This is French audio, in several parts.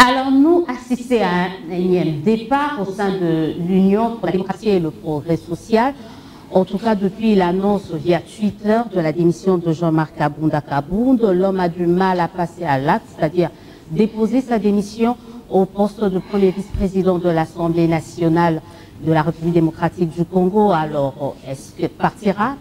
Alors, nous assistons à un énième départ au sein de l'Union pour la démocratie et le progrès social. En tout cas, depuis l'annonce via Twitter de la démission de Jean-Marc Kabound, l'homme a du mal à passer à l'acte, c'est-à-dire déposer sa démission au poste de premier vice-président de l'Assemblée nationale de la République démocratique du Congo. Alors, est-ce que partira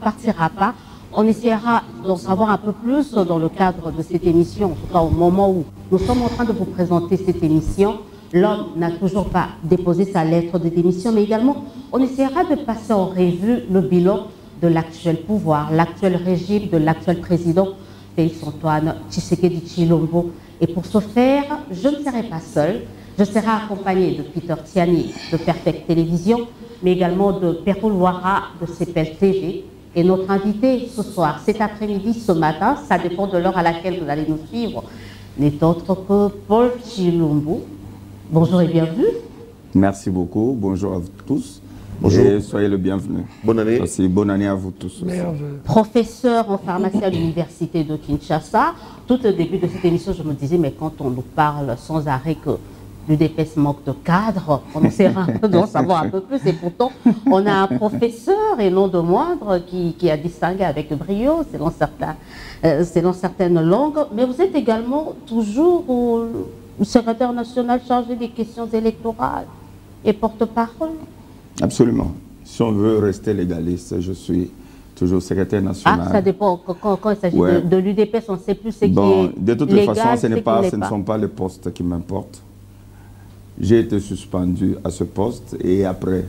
pas? On essaiera d'en savoir un peu plus dans le cadre de cette émission, en tout cas au moment où nous sommes en train de vous présenter cette émission. L'homme n'a toujours pas déposé sa lettre de démission, mais également on essaiera de passer en revue le bilan de l'actuel pouvoir, l'actuel régime de l'actuel président Félix-Antoine Tshisekedi Tshilombo. Et pour ce faire, je ne serai pas seule. Je serai accompagnée de Peter Tiani de Perfect Télévision, mais également de Perro Loira de CPL TV. Et notre invité ce soir, cet après-midi, ce matin, ça dépend de l'heure à laquelle vous allez nous suivre, n'est autre que Paul Tshilombo. Bonjour et bienvenue. Merci beaucoup. Bonjour à vous tous. Bonjour. Et soyez le bienvenu. Bonne année. Merci. Bonne année à vous tous. Professeur en pharmacie à l'université de Kinshasa. Tout au début de cette émission, je me disais, mais quand on nous parle sans arrêt que l'UDPS manque de cadre, on essaiera d'en savoir un peu plus. Et pourtant, on a un professeur, et non de moindre, qui a distingué avec brio, selon certaines langues. Mais vous êtes également toujours le secrétaire national chargé des questions électorales et porte-parole. Absolument. Si on veut rester légaliste, je suis toujours secrétaire national. Ah, ça dépend. Quand il s'agit de l'UDPS, on ne sait plus ce qui est de toute légal, façon, ce ne sont pas les postes qui m'importent. J'ai été suspendu à ce poste et après,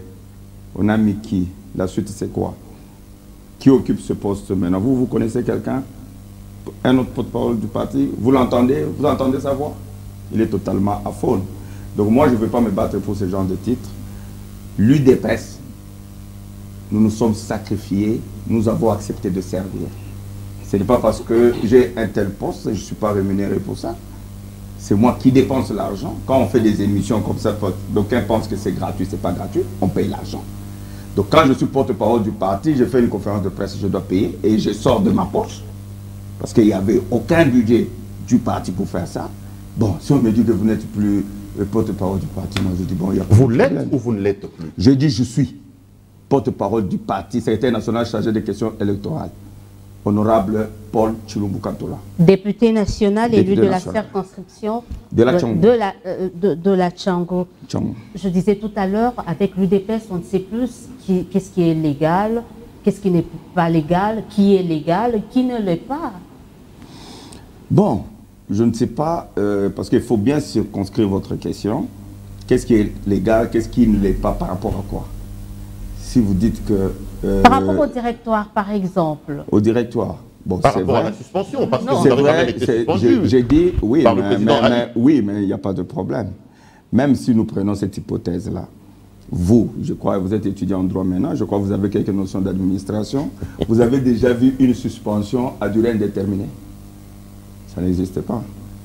on a mis qui? La suite, c'est quoi? Qui occupe ce poste maintenant? Vous connaissez quelqu'un? Un autre porte-parole du parti? Vous l'entendez? Vous entendez sa voix? Il est totalement aphone. Donc moi, je ne vais pas me battre pour ce genre de titre. L'UDPS, nous nous sommes sacrifiés, nous avons accepté de servir. Ce n'est pas parce que j'ai un tel poste, je ne suis pas rémunéré pour ça. C'est moi qui dépense l'argent. Quand on fait des émissions comme ça, d'aucuns pensent que c'est gratuit, ce n'est pas gratuit, on paye l'argent. Donc quand je suis porte-parole du parti, je fais une conférence de presse, je dois payer et je sors de ma poche. Parce qu'il n'y avait aucun budget du parti pour faire ça. Bon, si on me dit que vous n'êtes plus le porte-parole du parti, moi je dis bon, il y a pas de problème. Vous l'êtes ou vous ne l'êtes plus? Je dis je suis porte-parole du parti, secrétaire national chargé des questions électorales. Honorable Paul Tshilombo Kantola. Député national élu de la circonscription de la Tchango. Je disais tout à l'heure, avec l'UDPS, on ne sait plus qu'est-ce qui est légal, qu'est-ce qui n'est pas légal, qui est légal, qui ne l'est pas. Bon, je ne sais pas, parce qu'il faut bien circonscrire votre question. Qu'est-ce qui est légal, qu'est-ce qui ne l'est pas par rapport à quoi? Si vous dites que... par rapport au directoire, par exemple. Au directoire. Bon, par rapport à la suspension, parce que vous avez quand même été suspendu. J'ai dit, oui, par le président oui, mais il n'y a pas de problème. Même si nous prenons cette hypothèse-là, vous, je crois, vous êtes étudiant en droit maintenant, je crois que vous avez quelques notions d'administration, vous avez déjà vu une suspension à durée indéterminée. Ça n'existe pas.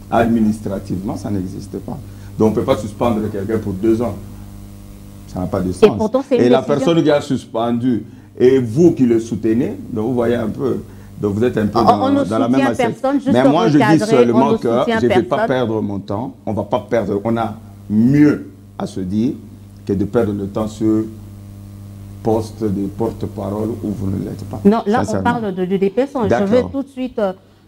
Administrativement, ça n'existe pas. Donc on ne peut pas suspendre quelqu'un pour 2 ans. Ça n'a pas de sens. Et la personne qui a suspendu, et vous qui le soutenez, donc vous voyez un peu, donc vous êtes un peu dans la même assiette. Mais moi je dis seulement que je ne vais pas perdre mon temps, on ne va pas perdre, on a mieux à se dire que de perdre le temps sur poste de porte-parole où vous ne l'êtes pas. Non, là on parle de l'UDPS, je vais tout de suite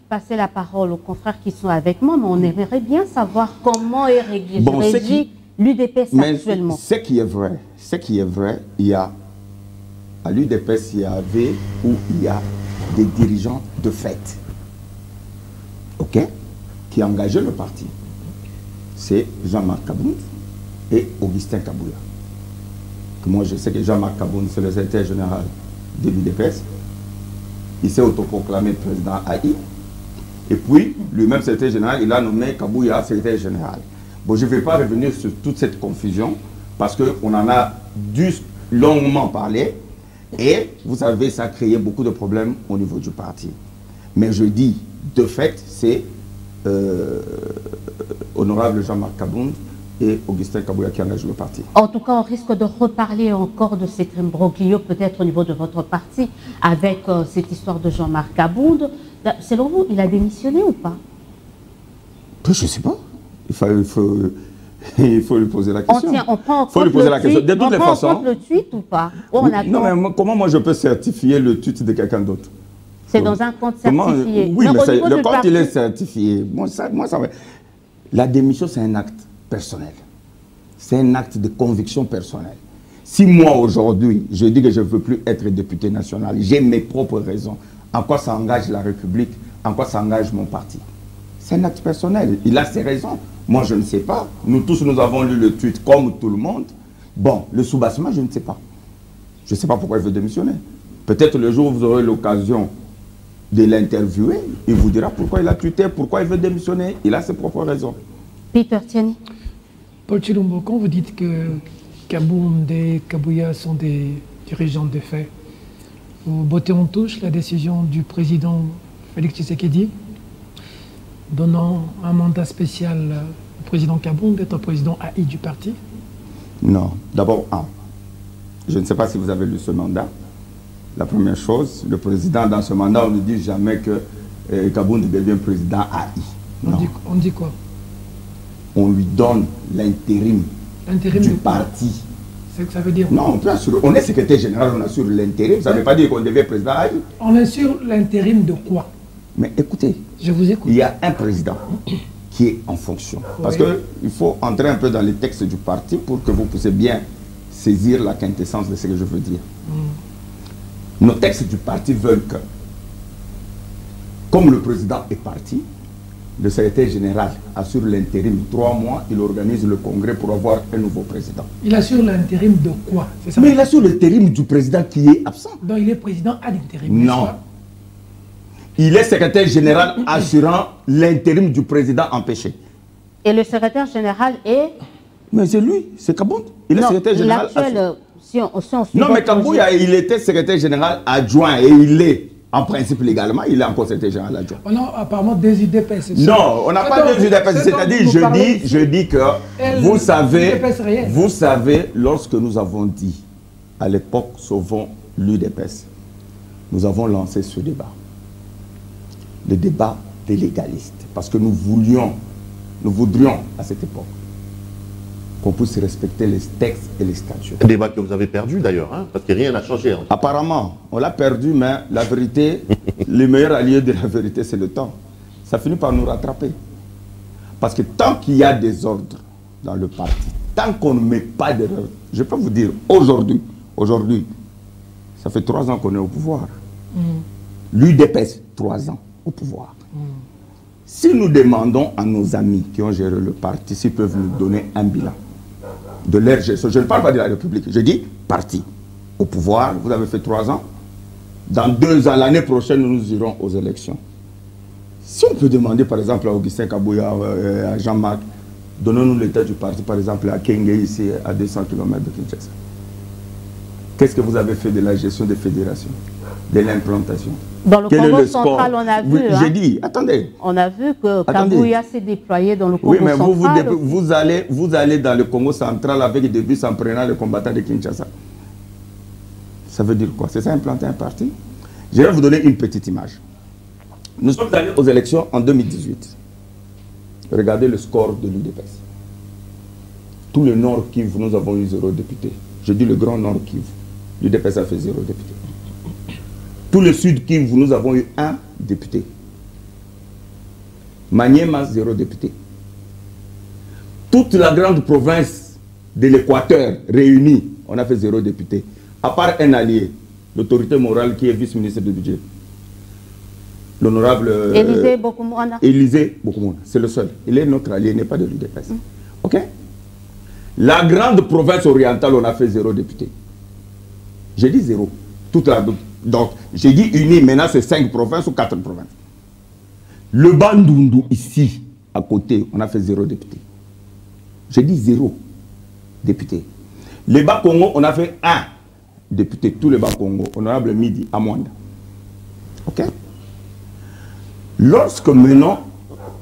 passer la parole aux confrères qui sont avec moi, mais on aimerait bien savoir comment est régi l'UDPS actuellement. Ce qui est vrai, il y a à l'UDPS, il y avait ou il y a des dirigeants de fait, ok, qui engageaient le parti. C'est Jean-Marc Kabound et Augustin Kabouya. Moi, je sais que Jean-Marc Kabound, c'est le secrétaire général de l'UDPS. Il s'est autoproclamé président AI. Et puis, lui-même, secrétaire général, il a nommé Kabouya secrétaire général. Bon, je ne vais pas revenir sur toute cette confusion parce qu'on en a dû longuement parler et vous savez, ça a créé beaucoup de problèmes au niveau du parti. Mais je dis, de fait, c'est honorable Jean-Marc Kabound et Augustin Kabouya qui engagent le parti. En tout cas, on risque de reparler encore de cet imbroglio, peut-être au niveau de votre parti, avec cette histoire de Jean-Marc Kabound. Selon vous, il a démissionné ou pas? Je ne sais pas. Il faut lui poser la question. On prend en faut lui poser la question. De toutes les façons. On prend le tweet ou pas? Non, mais comment moi je peux certifier le tweet de quelqu'un d'autre? C'est dans un compte certifié. Oui, mais le compte il est certifié. Moi, ça va. La démission, c'est un acte personnel. C'est un acte de conviction personnelle. Si moi, aujourd'hui, je dis que je ne veux plus être député national, j'ai mes propres raisons. En quoi ça engage la République? En quoi ça engage mon parti? C'est un acte personnel. Il a ses raisons. Moi, je ne sais pas. Nous tous, nous avons lu le tweet comme tout le monde. Bon, le soubassement, je ne sais pas. Je ne sais pas pourquoi il veut démissionner. Peut-être le jour où vous aurez l'occasion de l'interviewer, il vous dira pourquoi il a tweeté, pourquoi il veut démissionner. Il a ses propres raisons. Peter Tiani. Paul Chilombo, quand vous dites que Kabound et Kabouya sont des dirigeants de fait, vous bottez en touche la décision du président Félix Tshisekedi donnant un mandat spécial au président Kabound d'être président AI du parti? Non. D'abord, je ne sais pas si vous avez lu ce mandat. La première chose, le président, dans ce mandat, on ne dit jamais que Kabound devient président AI. On dit quoi? On lui donne l'intérim du parti. C'est ce que ça veut dire? Non, on peut assurer. On est secrétaire général, on assure l'intérim. Ça ne veut pas dire qu'on devient président AI. On assure l'intérim de quoi? Mais écoutez, je vous écoute. Il y a un président qui est en fonction. Parce qu'il faut entrer un peu dans les textes du parti pour que vous puissiez bien saisir la quintessence de ce que je veux dire. Nos textes du parti veulent que, comme le président est parti, le secrétaire général assure l'intérim 3 mois, il organise le congrès pour avoir un nouveau président. Il assure l'intérim de quoi? Ça? Mais il assure l'intérim du président qui est absent. Donc il est président à l'intérim? Non. Il est secrétaire général assurant l'intérim du président empêché. Et le secrétaire général est... Mais c'est lui, c'est Kabound. Il est secrétaire général. Non, mais Kabouya, il était secrétaire général adjoint et il est, en principe légalement, il est encore secrétaire général adjoint. On a apparemment des UDPS. Non, on n'a pas des UDPS. C'est-à-dire, je dis que vous savez, lorsque nous avons dit, à l'époque, sauvons l'UDPS, nous avons lancé ce débat. Le débat des légalistes. Parce que nous voudrions à cette époque qu'on puisse respecter les textes et les statuts. Un débat que vous avez perdu d'ailleurs, hein, parce que rien n'a changé. Apparemment, on l'a perdu, mais la vérité, le meilleur allié de la vérité, c'est le temps. Ça finit par nous rattraper. Parce que tant qu'il y a des ordres dans le parti, tant qu'on ne met pas d'erreur, je peux vous dire, aujourd'hui, ça fait 3 ans qu'on est au pouvoir. L'UDPS, 3 ans au pouvoir. Si nous demandons à nos amis qui ont géré le parti, s'ils peuvent nous donner un bilan de leur gestion, je ne parle pas de la République, je dis parti au pouvoir, vous avez fait 3 ans, dans 2 ans, l'année prochaine, nous irons aux élections. Si on peut demander par exemple à Augustin Kabouya, à Jean-Marc, donnons-nous l'état du parti, par exemple à Kenge, ici à 200 km de Kinshasa. Qu'est-ce que vous avez fait de la gestion des fédérations, de l'implantation? Dans le Congo central, on a vu... J'ai dit, attendez. On a vu que Kabouya s'est déployé dans le Congo central. Oui, mais vous allez dans le Congo central avec des bus en prenant les combattants de Kinshasa. Ça veut dire quoi? C'est ça implanter un parti? Je vais vous donner une petite image. Nous sommes allés aux élections en 2018. Regardez le score de l'UDPS. Tout le Nord Kivu, nous avons eu 0 député. Je dis le Grand Nord Kivu. L'UDPS a fait 0 député. Tout le Sud Kivu, nous avons eu 1 député. Maniema, 0 député. Toute la grande province de l'Équateur réunie, on a fait 0 député. À part un allié, l'autorité morale qui est vice-ministre du budget. L'honorable Élisée Bokoumouana. Élisée Bokoumouana, c'est le seul. Il est notre allié, il n'est pas de l'UDPS. Ok? La grande province orientale, on a fait 0 député. J'ai dit 0. Donc, j'ai dit uni, maintenant c'est 5 provinces ou 4 provinces. Le Bandundu, ici, à côté, on a fait 0 député. J'ai dit 0 député. Les Bas-Congo, on a fait 1 député. Tous les Bas-Congo, honorable Midi, à Mwanda. Ok? Lorsque maintenant,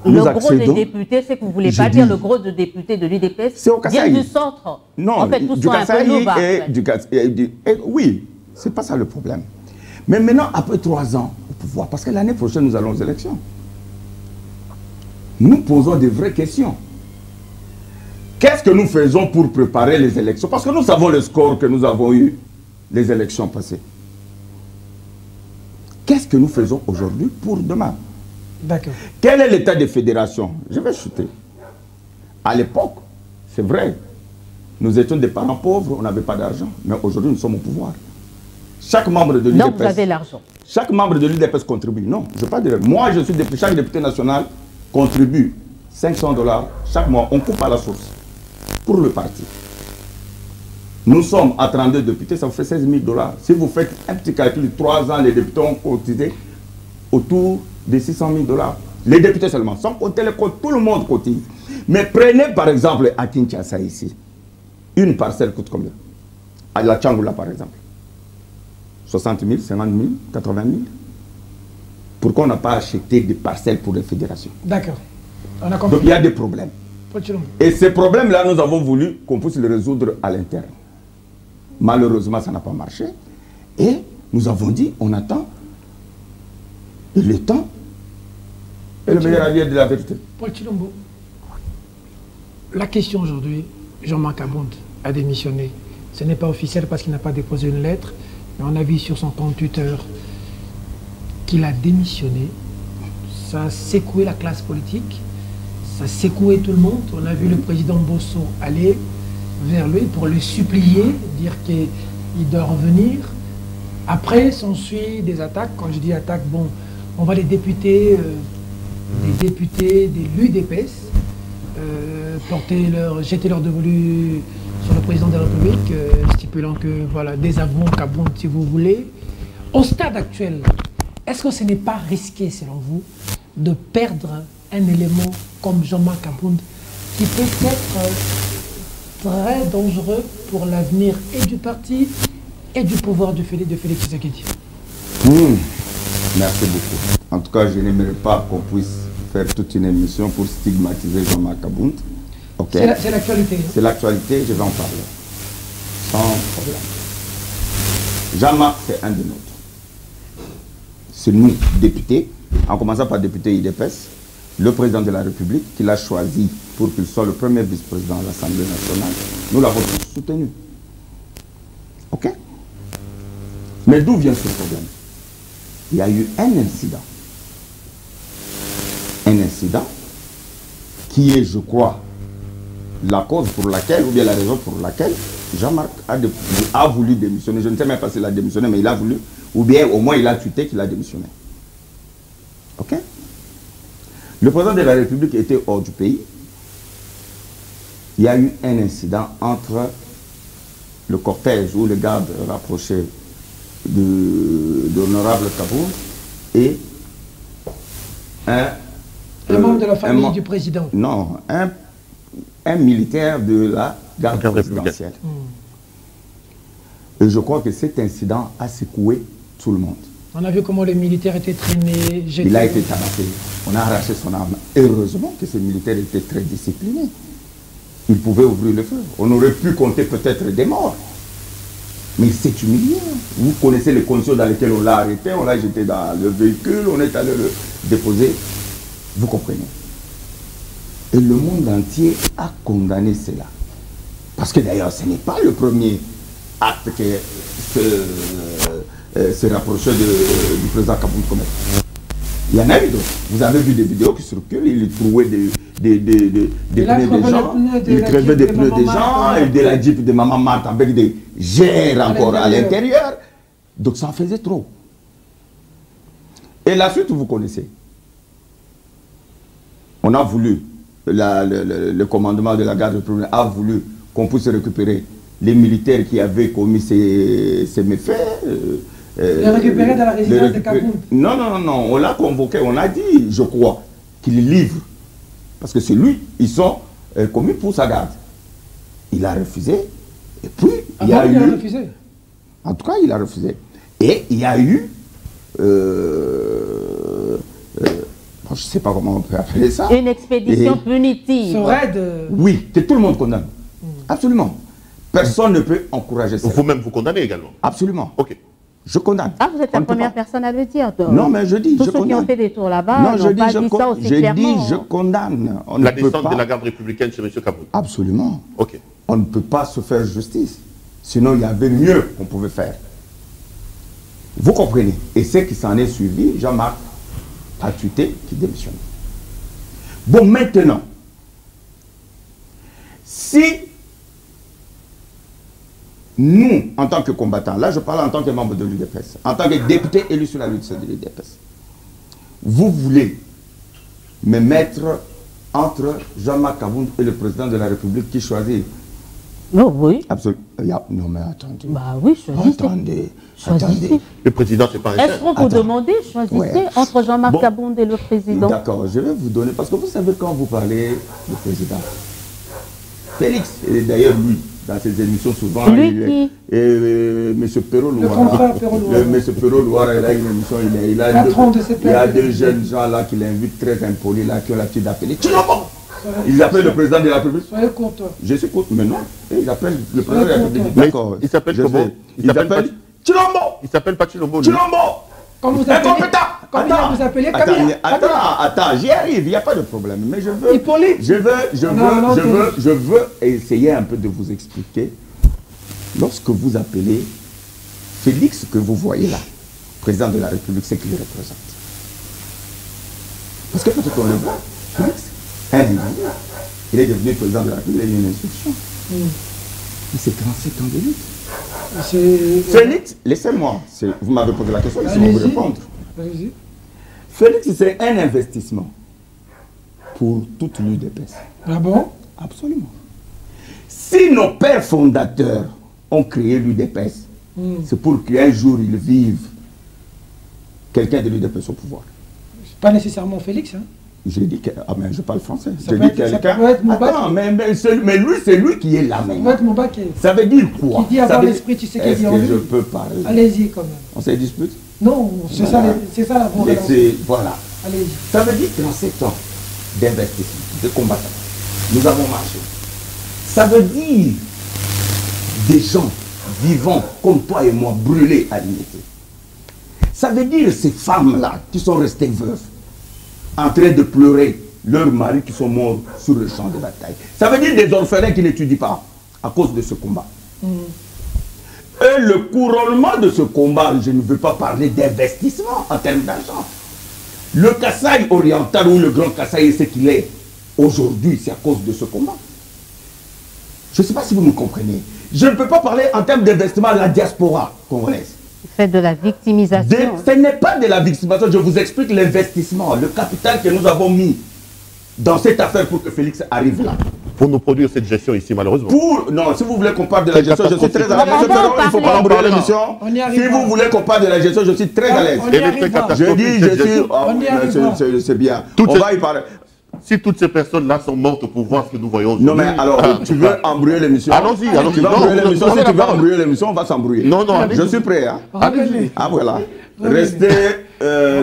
le gros des députés, c'est que vous ne voulez pas dire le gros de députés de l'UDPS. C'est au Kasaï. Du centre. Non, en fait, tous du sont Kasaï un peu oui, c'est pas ça le problème. Mais maintenant, après 3 ans au pouvoir, parce que l'année prochaine, nous allons aux élections, nous posons de vraies questions. Qu'est-ce que nous faisons pour préparer les élections? Parce que nous savons le score que nous avons eu les élections passées. Qu'est-ce que nous faisons aujourd'hui pour demain? D'accord. Quel est l'état des fédérations? Je vais chuter. À l'époque, c'est vrai, nous étions des parents pauvres, on n'avait pas d'argent. Mais aujourd'hui, nous sommes au pouvoir. Chaque membre de l'UDPS... Donc vous avez l'argent. Chaque membre de l'UDPS contribue. Non, je ne veux pas dire... Moi, je suis député, chaque député national contribue $500 chaque mois. On coupe à la source pour le parti. Nous sommes à 32 députés, ça vous fait $16 000. Si vous faites un petit calcul, 3 ans, les députés ont cotisé autour de $600 000. Les députés seulement, sans compter les comptes, tout le monde cotise. Mais prenez par exemple à Kinshasa ici, une parcelle coûte combien? À la Tchangoula par exemple. 60 000, 50 000, 80 000. Pourquoi on n'a pas acheté des parcelles pour les fédérations? D'accord. On a compris. Donc il y a des problèmes. Et ces problèmes-là, nous avons voulu qu'on puisse les résoudre à l'interne. Malheureusement, ça n'a pas marché. Et nous avons dit, on attend. Et le temps est le meilleur allié de la vérité. Paul Tshilombo, la question aujourd'hui, Jean-Marc Abound a démissionné. Ce n'est pas officiel parce qu'il n'a pas déposé une lettre, mais on a vu sur son compte Twitter qu'il a démissionné. Ça a secoué la classe politique, ça a secoué tout le monde. On a vu le président Bosso aller vers lui pour le supplier, dire qu'il doit revenir. Après, s'ensuit des attaques. Quand je dis attaques, bon, on va les députés de l'UDPS jeter leur dévolu sur le président de la République, stipulant que, voilà, désavouons Kabound si vous voulez. Au stade actuel, est-ce que ce n'est pas risqué, selon vous, de perdre un élément comme Jean-Marc Abound qui peut être très dangereux pour l'avenir et du parti et du pouvoir de Félix Tshisekedi? Merci beaucoup. En tout cas, je n'aimerais pas qu'on puisse faire toute une émission pour stigmatiser Jean-Marc Abound. Okay. C'est l'actualité. C'est l'actualité, je vais en parler. Sans problème. Jean-Marc, c'est un de nôtres. C'est nous, députés, en commençant par député IDPS, le président de la République, qui l'a choisi pour qu'il soit le premier vice-président de l'Assemblée nationale. Nous l'avons tous soutenu. Ok? Mais d'où vient ce problème? Il y a eu un incident. Un incident qui est, je crois, la cause pour laquelle, ou bien la raison pour laquelle Jean-Marc a voulu démissionner. Je ne sais même pas s'il a démissionné, mais il a voulu, ou bien au moins il a tweeté qu'il a démissionné. Ok? Le président de la République était hors du pays. Il y a eu un incident entre le cortège ou le garde rapproché de l'honorable Kabound et un membre de la famille du président. Non, un militaire de la garde présidentielle. Et je crois que cet incident a secoué tout le monde. On a vu comment les militaires étaient traînés, jetés. Il a été tabassé. On a arraché son arme. Heureusement que ces militaires étaient très disciplinés. Ils pouvaient ouvrir le feu. On aurait pu compter peut-être des morts. Mais c'est humiliant. Vous connaissez les conditions dans lesquelles on l'a arrêté. On l'a jeté dans le véhicule. On est allé le déposer. Vous comprenez? Et le monde entier a condamné cela. Parce que d'ailleurs, ce n'est pas le premier acte que se rapprocher du président Kabound commet. Il y en a eu d'autres. Vous avez vu des vidéos qui circulent, il trouvait des pneus des gens, il crevait des pneus des gens, et de la Jeep de Maman Marthe avec des gères encore à l'intérieur. Donc ça en faisait trop. Et la suite, vous connaissez. On a voulu, le commandement de la garde républicaine a voulu qu'on puisse récupérer les militaires qui avaient commis ces méfaits. Les récupérer dans la résidence de Kabound. Non, non, non, on l'a convoqué, on a dit, je crois, qu'il livre. Parce que c'est lui, ils sont commis pour sa garde. Il a refusé. Et puis, il y a eu... Il a refusé. En tout cas, il a refusé. Et il y a eu... je ne sais pas comment on peut appeler ça. Une expédition punitive. Ce raid... Oui, que tout le monde condamne. Absolument. Personne ne peut encourager ça. Il faut même vous condamner également. Absolument. Ok. Je condamne. Ah, vous êtes la première personne à le dire. Donc. Non, mais je dis, tous je ceux condamne. qui ont fait des tours là-bas n'ont pas dit ça aussi clairement. J'ai dit, je condamne. On La ne peut descente pas... de la garde républicaine chez M. Kaboun. Absolument. Ok. On ne peut pas se faire justice. Sinon, il y avait mieux qu'on pouvait faire. Vous comprenez? Et ce qui s'en est suivi, Jean-Marc a tué qui démissionne. Bon, maintenant, si nous, en tant que combattants, là je parle en tant que membre de l'UDPS, en tant que député élu sur la liste de l'UDPS, vous voulez me mettre entre Jean-Marc Kabound et le président de la République qui choisit? Non, oui. Absolument. Non mais attendez. Bah oui, choisissez. Attendez. Le président, c'est pas un Est-ce chef. qu'on vous demandez, choisissez entre Jean-Marc Kabound et le président? D'accord, je vais vous donner, parce que vous savez quand vous parlez du président, Félix, et d'ailleurs lui, dans ses émissions souvent, Lui il qui M. Perrault Louara, M. Perrault Louara, il a une émission, il a deux jeunes gens là qui l'invitent très impolis là, qui ont l'habitude d'appeler Chilombo. Ils appellent le président de la République. Soyez courtois. Je suis courtois, mais non. Ils appellent le président de la République. Mais D'accord. il s'appelle comment? Il s'appelle Chilombo. Il s'appelle pas Chilombo. Chilombo. Quand vous appelez, quand vous appelez Kabila. Attends, j'y arrive, il n'y a pas de problème. Mais je veux, Hippolyte. je veux essayer un peu de vous expliquer. Lorsque vous appelez Félix, que vous voyez là, président de la République, c'est qu'il représente. Parce que peut-être qu'on le voit, Félix, un individu, il est devenu président de la République, il a eu une instruction. Mais c'est 37 ans de lutte. Félix, laissez-moi, vous m'avez posé la question, laissez-moi vous répondre. Félix, c'est un investissement pour toute l'UDPS. Ah bon? Absolument. Si nos pères fondateurs ont créé l'UDPS, c'est pour qu'un jour ils vivent quelqu'un de l'UDPS au pouvoir. Pas nécessairement Félix, hein? J'ai dit que... Ah, mais je parle français. Ça peut être Moubaké. Attends, mais lui, c'est lui qui est là Ça maintenant. peut être Moubaké. Ça veut dire quoi? Qui dit avoir l'esprit, tu sais qu'il dit en Est-ce que lui. je peux parler? Allez-y quand même. On s'est disputé? Non, c'est Voilà. ça la vraie Voilà. Allez-y. Ça veut dire 37 ans d'investissement, de combattants. Nous avons marché. Ça veut dire des gens vivants comme toi et moi, brûlés à l'unité. Ça veut dire ces femmes-là qui sont restées veuves, en train de pleurer leurs maris qui sont morts sur le champ de bataille. Ça veut dire des orphelins qui n'étudient pas à cause de ce combat. Et le couronnement de ce combat, je ne veux pas parler d'investissement en termes d'argent. Le Kasaï oriental ou le Grand Kasaï, ce qu'il est aujourd'hui, c'est à cause de ce combat. Je ne sais pas si vous me comprenez. Je ne peux pas parler en termes d'investissement à la diaspora congolaise. Faites de la victimisation. Ce n'est pas de la victimisation, je vous explique l'investissement, le capital que nous avons mis dans cette affaire pour que Félix arrive là. Pour nous produire cette gestion ici, malheureusement. Non, si vous voulez qu'on parle de la gestion, je suis très à l'aise. On va en Il ne faut pas parler. embrouiller l'émission. On y arrive Si pas. vous voulez qu'on parle de la gestion, je suis très à l'aise. On y arrive pas. Je dis, je suis... On y arrive pas. C'est bien. Toutes On ces- va y parler. Si toutes ces personnes-là sont mortes au pouvoir, ce que nous voyons Non aujourd'hui... mais alors, tu veux embrouiller l'émission? Allons-y, allons-y. Tu veux Non, embrouiller non, l'émission? non, Si non, tu veux non. embrouiller l'émission, on va s'embrouiller. Non, non, Je suis prêt. Hein? Revenez. Ah voilà. Revenez. Restez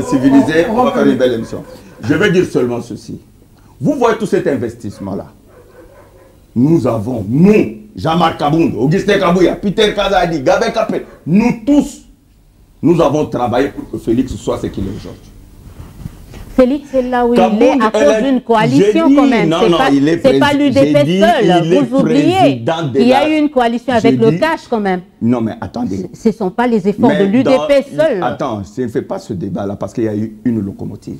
civilisés, on va faire revenez. une belle émission. Je vais dire seulement ceci. Vous voyez tout cet investissement-là. Nous avons, nous, Jean-Marc Kabound, Augustin Kabouya, Peter Kazadi, Gabin Kapel, nous tous, nous avons travaillé pour que Félix soit ce qu'il est aujourd'hui. Félix est là où il Kabound est à cause d'une coalition quand même. C'est pas l'UDP seul. Vous oubliez qu'il y a eu une coalition avec le cash quand même. Non mais attendez. Ce ne sont pas les efforts de l'UDP seul. Attends, je ne fais pas ce débat-là parce qu'il y a eu une locomotive.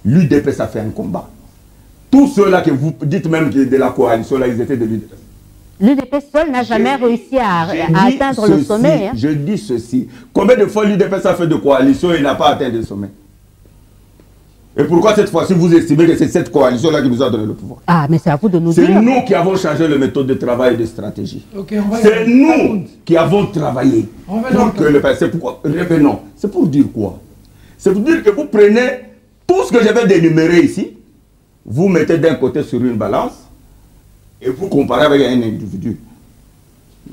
L'UDP, ça fait un combat. Tous ceux-là que vous dites même de la coalition, là, ils étaient de l'UDP. L'UDP seul n'a jamais réussi à atteindre le sommet. Hein. Je dis ceci. Combien de fois l'UDP a fait de coalition et n'a pas atteint le sommet? Et pourquoi cette fois-ci vous estimez que c'est cette coalition-là qui nous a donné le pouvoir? Ah, mais c'est à vous de nous C'est dire. nous qui avons changé la méthode de travail et de stratégie. Ok, on va y C'est aller. nous qui avons travaillé Revenons. pour que le c'est pourquoi revenons. C'est pour dire quoi? C'est pour dire que vous prenez tout ce que je vais d'énumérer ici, vous mettez d'un côté sur une balance et vous comparez avec un individu.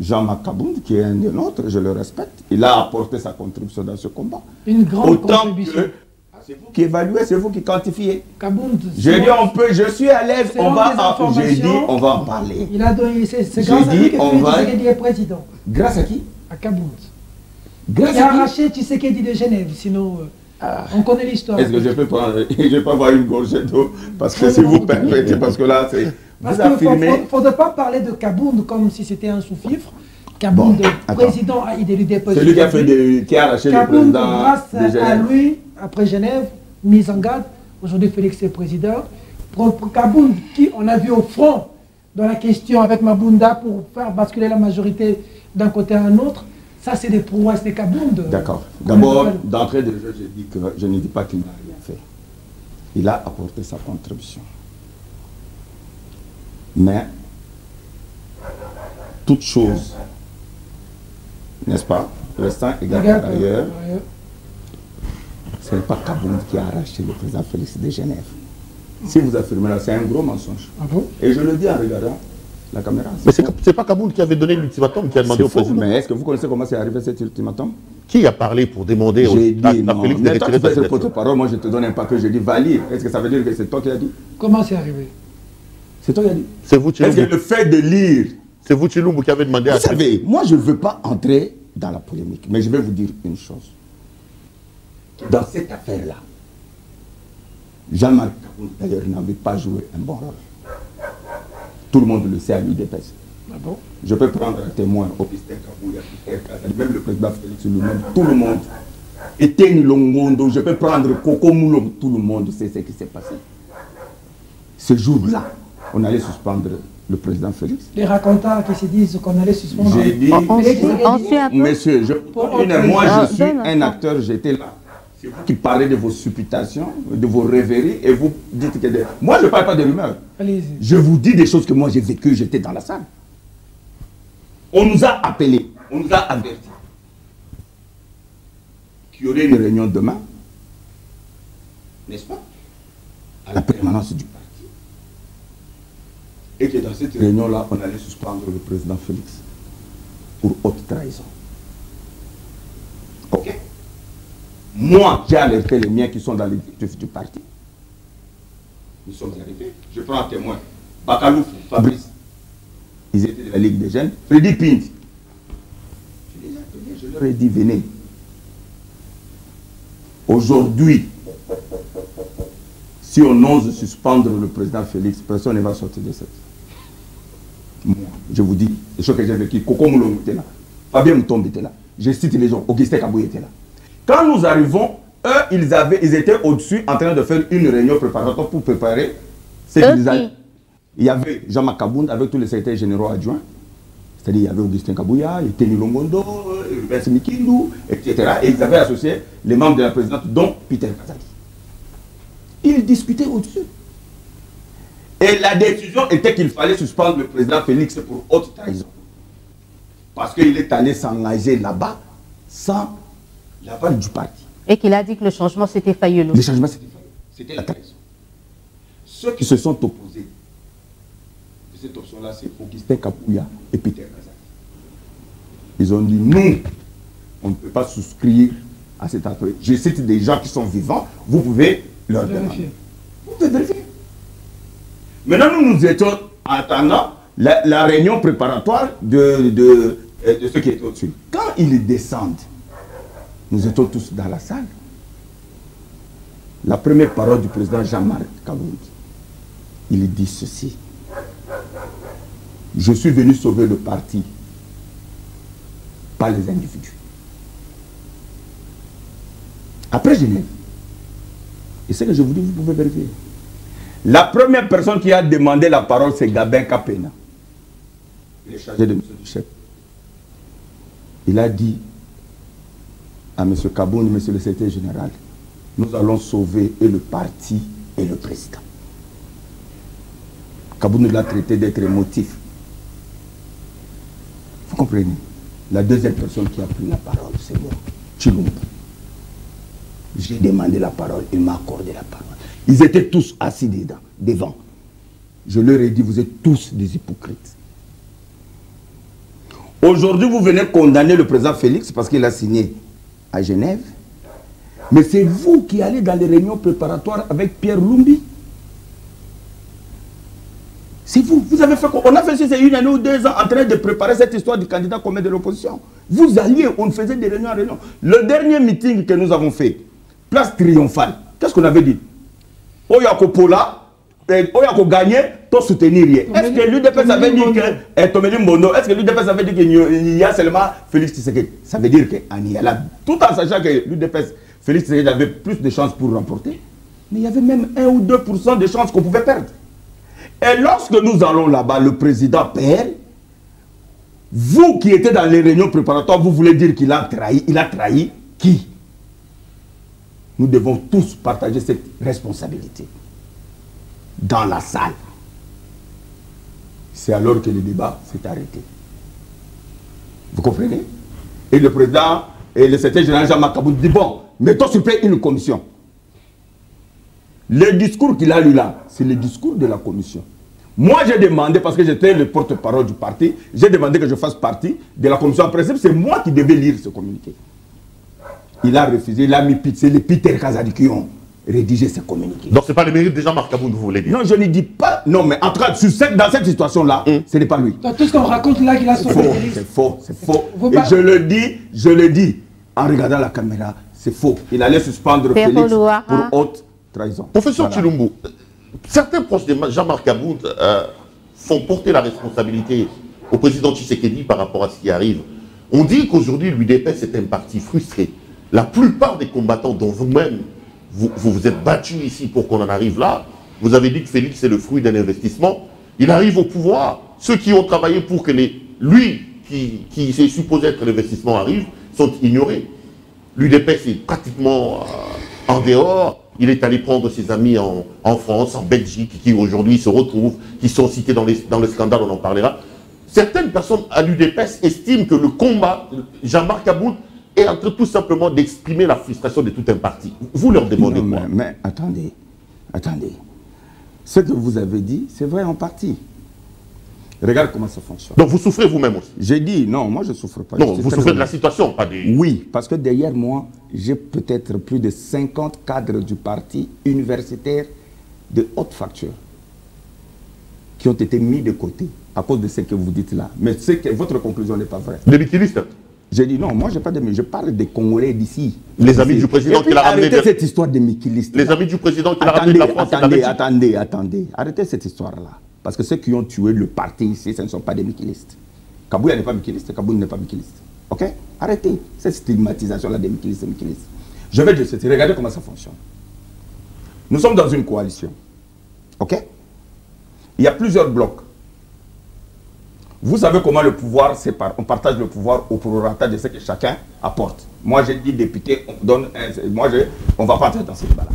Jean-Marc Kabound, qui est un des nôtres, je le respecte, il a apporté sa contribution dans ce combat. Une grande contribution. C'est vous qui évaluez, c'est vous qui quantifiez. Kabound. J'ai dit on peut, je suis à l'aise, Selon on va des en, informations, j'ai dit on va en parler. Il a donné, c'est J'ai grâce à dit, lui que on Félix va- Tshisekedi est président. Grâce à qui? À Kabound. qui a arraché Tshisekedi de Genève. Sinon, on connaît l'histoire. Est-ce que je peux prendre, je peux avoir une gorgée d'eau? Parce que si vous permettez, parce que là, c'est... Parce qu'il ne faudrait pas parler de Kabound comme si c'était un sous-fifre. Kabound, président, il est déposé. Celui qui a arraché le président grâce à lui, après Genève, mise en garde. Aujourd'hui, Félix est président. Pour Kabound, qui on a vu au front dans la question avec Mabunda pour faire basculer la majorité d'un côté à un autre, ça c'est des prouesses de Kabound. D'accord. D'abord, d'entrée de jeu, je ne dis pas qu'il n'a rien fait. Il a apporté sa contribution. Mais, toute chose, n'est-ce pas, restant égal par ailleurs, ce n'est pas Kabound qui a arraché le président Félix de Genève. Si vous affirmez là, c'est un gros mensonge. Ah bon? Et je le dis en regardant la caméra. Mais c'est pas Kabound qui avait donné l'ultimatum, qui a demandé au président. Mais est-ce que vous connaissez comment c'est arrivé cet ultimatum? Qui a parlé pour demander à Félix de retirer sa candidature? Porte-parole, moi je te donne un papier, je dis va lire. Est-ce que ça veut dire que c'est toi qui as dit? Comment c'est arrivé? C'est toi qui as dit. C'est vous, Chilombo. Est-ce que le fait de lire... C'est vous, Chilombo, qui avez demandé à... Vous savez, moi je ne veux pas entrer dans la polémique, mais je vais vous dire une chose. Dans cette affaire-là, Jean-Marc Kabound, d'ailleurs, n'avait pas joué un bon rôle. Tout le monde le sait à l'UDPS. Ah bon? Je peux prendre un témoin, Augustin Kabouya, même le président Félix lui-même, tout le monde. Eteni Longondo, je peux prendre Koko Moulom, tout le monde sait ce qui s'est passé. Ce jour-là, on allait suspendre le président Félix. Les racontants qui se disent qu'on allait suspendre. J'ai dit, monsieur, moi je suis un acteur, j'étais là. C'est vous qui parlez de vos supputations, de vos rêveries, et vous dites que... Moi, je ne parle pas de rumeurs. Je vous dis des choses que moi j'ai vécues, j'étais dans la salle. On nous a appelés, on nous a avertis qu'il y aurait une réunion demain, n'est-ce pas, à la permanence du parti. Et que dans cette réunion-là, on allait suspendre le président Félix pour haute trahison. Ok? Moi, j'ai alerté les miens qui sont dans l'effectif du parti. Nous sommes arrivés. Je prends un témoin. Bakalouf, Fabrice. Ils étaient de la Ligue des Jeunes. Freddy Pint. Je leur ai dit, venez. Aujourd'hui, si on ose suspendre le président Félix, personne ne va sortir de cette. Moi, je vous dis, les choses que j'ai vécues, Koko Moulom était là. Fabien Moutombe était là. Je cite les gens. Augustin Kabouya était là. Quand nous arrivons, eux, ils étaient au-dessus en train de faire une réunion préparatoire pour préparer ce qu'ils allaient. Il y avait Jean-Marc Kabound avec tous les secrétaires généraux adjoints. C'est-à-dire il y avait Augustin Kabouya, Eteni Longondo, Rubens Mikindu, etc. Et ils avaient associé les membres de la présidence, dont Peter Kazadi. Ils discutaient au-dessus. Et la décision était qu'il fallait suspendre le président Félix pour haute trahison. Parce qu'il est allé s'engager là-bas sans l'aval du parti. Et qu'il a dit que le changement c'était failleux. Le changement c'était failleux. C'était la trahison. Ceux qui se sont opposés à cette option-là, c'est Augustin Kabouya et Peter Kazadi. Ils ont dit, nous, on ne peut pas souscrire à cette affaire. Je cite des gens qui sont vivants, vous pouvez leur demander. Vous pouvez vérifier. Maintenant, nous étions en attendant la réunion préparatoire de ceux qui étaient au-dessus. Quand ils descendent, nous étions tous dans la salle. La première parole du président Jean-Marc Kabound, il dit ceci. Je suis venu sauver le parti, pas les individus. Après Genève, et ce que je vous dis, vous pouvez vérifier. La première personne qui a demandé la parole, c'est Gabin Kapena. Il est chargé de M. Duchep. Il a dit à M. Kabound, M. le secrétaire général, nous allons sauver et le parti et le président. Kabound l'a traité d'être émotif. Vous comprenez? La deuxième personne qui a pris la parole, c'est moi, Chilombo. J'ai demandé la parole, il m'a accordé la parole. Ils étaient tous assis devant. Je leur ai dit, vous êtes tous des hypocrites. Aujourd'hui, vous venez condamner le président Félix parce qu'il a signé à Genève. Mais c'est vous qui allez dans les réunions préparatoires avec Pierre Lumbi. C'est vous. Vous avez fait quoi? On a fait c'est 1 année ou 2 ans en train de préparer cette histoire du candidat commun de l'opposition. Vous alliez, on faisait des réunions à réunions. Le dernier meeting que nous avons fait, place triomphale, qu'est-ce qu'on avait dit? Oyako Pola, Oyako gagné, toi soutenir rien. Est-ce que l'UDPS avait dit que Tomeli Mbondo, est-ce que l'UDPS avait dit qu'il y a seulement Félix Tshisekedi? Ça veut dire qu'il y a là, tout en sachant que l'UDPS, Félix Tshisekedi avait plus de chances pour remporter, mais il y avait même 1 ou 2% de chances qu'on pouvait perdre. Et lorsque nous allons là-bas, le président perd, vous qui étiez dans les réunions préparatoires, vous voulez dire qu'il a trahi. Il a trahi qui? Nous devons tous partager cette responsabilité. Dans la salle. C'est alors que le débat s'est arrêté. Vous comprenez? Et le président et le secrétaire général Jean-Marc Kabound dit bon, mettons sur pied une commission. Le discours qu'il a lu là, c'est le discours de la commission. Moi, j'ai demandé, parce que j'étais le porte-parole du parti, j'ai demandé que je fasse partie de la commission. En principe, c'est moi qui devais lire ce communiqué. Il a refusé, il a mis c'est les Peter Kazadi qui ont rédigé ce communiqué. Donc, ce n'est pas le mérite de Jean-Marc Kabound, vous voulez dire? Non, je ne dis pas. Non, mais en tout cas, dans cette situation-là, ce n'est pas lui. Dans tout ce qu'on raconte là, qu'il a sauvé. C'est faux, c'est faux. Et je le dis, en regardant la caméra, c'est faux. Il allait suspendre Félix pour haute trahison. Professeur Tshilombo, certains proches de Jean-Marc Kabound font porter la responsabilité au président Tshisekedi par rapport à ce qui arrive. On dit qu'aujourd'hui, l'UDPS est un parti frustré. La plupart des combattants dont vous-même, vous êtes battus ici pour qu'on en arrive là, vous avez dit que Félix est le fruit d'un investissement. Il arrive au pouvoir. Ceux qui ont travaillé pour que lui, qui est supposé être l'investissement, arrive, sont ignorés. L'UDPS est pratiquement en dehors. Il est allé prendre ses amis en France, en Belgique, qui aujourd'hui se retrouvent, qui sont cités dans le scandale, on en parlera. Certaines personnes à l'UDPS estiment que le combat, Jean-Marc Kabound, est en train tout simplement d'exprimer la frustration de tout un parti. Vous leur demandez quoi? Mais attendez. Ce que vous avez dit, c'est vrai en partie. Regarde comment ça fonctionne. Donc vous souffrez vous-même aussi? J'ai dit, non, moi je ne souffre pas. Non, vous souffrez de la situation, pas des... Oui, parce que derrière moi, j'ai peut-être plus de 50 cadres du parti universitaire de haute facture qui ont été mis de côté à cause de ce que vous dites là. Mais votre conclusion n'est pas vraie. Des liquilistes? J'ai dit non, moi je n'ai pas de... Je parle des Congolais d'ici. Les amis du président qui l'a ramené... Arrêtez cette histoire de miquilistes. Les amis du président qui l'a ramené de la France. Attendez. Arrêtez cette histoire-là. Parce que ceux qui ont tué le parti ici, ce ne sont pas des miquilistes. Kabouya n'est pas miquiliste, Kabound n'est pas miquiliste. Ok? Arrêtez cette stigmatisation-là des miquilistes et miquilistes. Je vais dire, regardez comment ça fonctionne. Nous sommes dans une coalition. Ok? Il y a plusieurs blocs. Vous savez comment le pouvoir sépare. On partage le pouvoir au prorata de ce que chacun apporte. Moi, j'ai dit député, on donne on ne va pas entrer dans ce débat-là.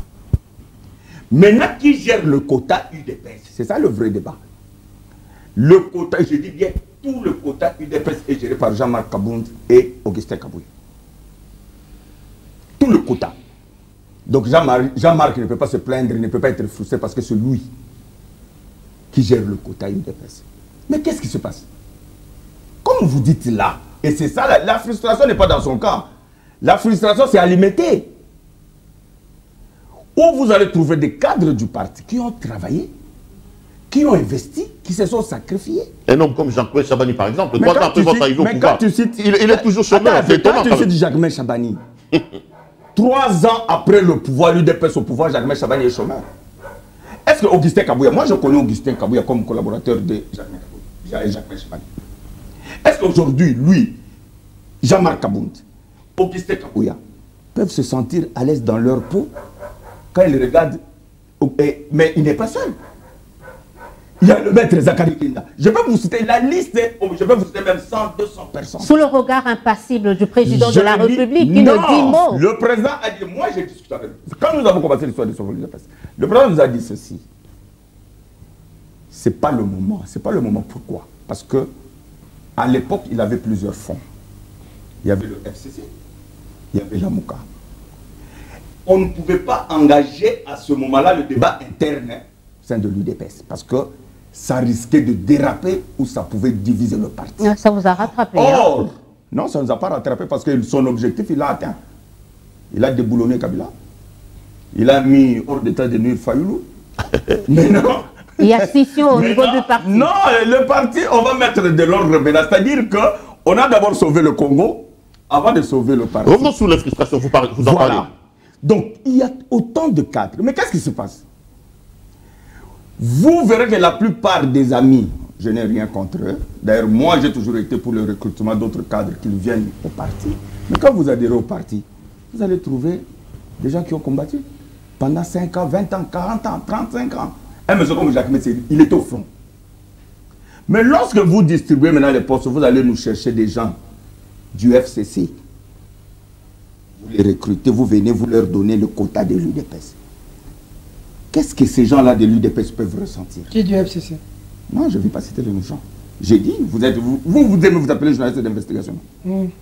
Maintenant, qui gère le quota UDPS? C'est ça le vrai débat. Le quota, je dis bien, tout le quota UDPS est géré par Jean-Marc Kabound et Augustin Kabouya. Tout le quota. Donc Jean-Marc ne peut pas se plaindre, il ne peut pas être frustré parce que c'est lui qui gère le quota UDPS. Mais qu'est-ce qui se passe? Comme vous dites là, et c'est ça, la frustration n'est pas dans son camp. La frustration, c'est alimenté. Où vous allez trouver des cadres du parti qui ont travaillé, qui ont investi, qui se sont sacrifiés. Un homme comme Jacques Chabani, par exemple, 3 ans après votre arrivée au pouvoir, il est toujours chômeur. Quand tu cites Jacques Chabani, 3 ans après le pouvoir, l'UDPS au pouvoir, Jacques Chabani est chômeur. Est-ce que Augustin Kabouya, moi je connais Augustin Kabouya comme collaborateur de Jacques Chabani. Est-ce qu'aujourd'hui, lui, Jean-Marc Kabound, Augustin Kabouya, peuvent se sentir à l'aise dans leur peau quand ils regardent? Mais il n'est pas seul. Il y a le maître Zakari Kinda. Je peux vous citer la liste, je peux vous citer même 100, 200 personnes. Sous le regard impassible du président de la République, qui ne dit mot. Le président a dit, moi j'ai discuté avec lui. Quand nous avons commencé l'histoire de Sofoli de Pes, le président nous a dit ceci. C'est pas le moment. C'est pas le moment. Pourquoi? Parce que à l'époque, il avait plusieurs fonds. Il y avait le FCC, il y avait la MOUCA. On ne pouvait pas engager à ce moment-là le débat interne au sein de l'UDPS parce que ça risquait de déraper ou ça pouvait diviser le parti. Ça vous a rattrapé. Or, non, ça ne nous a pas rattrapé parce que son objectif, il l'a atteint. Il a déboulonné Kabila. Il a mis hors d'état de nuire Fayoulou. Maintenant, Il y a scission au niveau du parti. Non, le parti, on va mettre de l'ordre maintenant. C'est-à-dire qu'on a d'abord sauvé le Congo avant de sauver le parti. Revenons sur la frustration, vous en parlez. Donc, il y a autant de cadres. Mais qu'est-ce qui se passe? Vous verrez que la plupart des amis, je n'ai rien contre eux. D'ailleurs, moi, j'ai toujours été pour le recrutement d'autres cadres qui viennent au parti. Mais quand vous adhérez au parti, vous allez trouver des gens qui ont combattu pendant 5 ans, 20 ans, 40 ans, 35 ans. Un monsieur comme Jacques Messeri, il est au front. Mais lorsque vous distribuez maintenant les postes, vous allez nous chercher des gens du FCC. Vous les recrutez, vous venez, vous leur donnez le quota de l'UDPS. Qu'est-ce que ces gens-là de l'UDPS peuvent ressentir? Qui est du FCC? Non, je ne vais pas citer les gens. J'ai dit, vous aimez vous appeler journaliste d'investigation.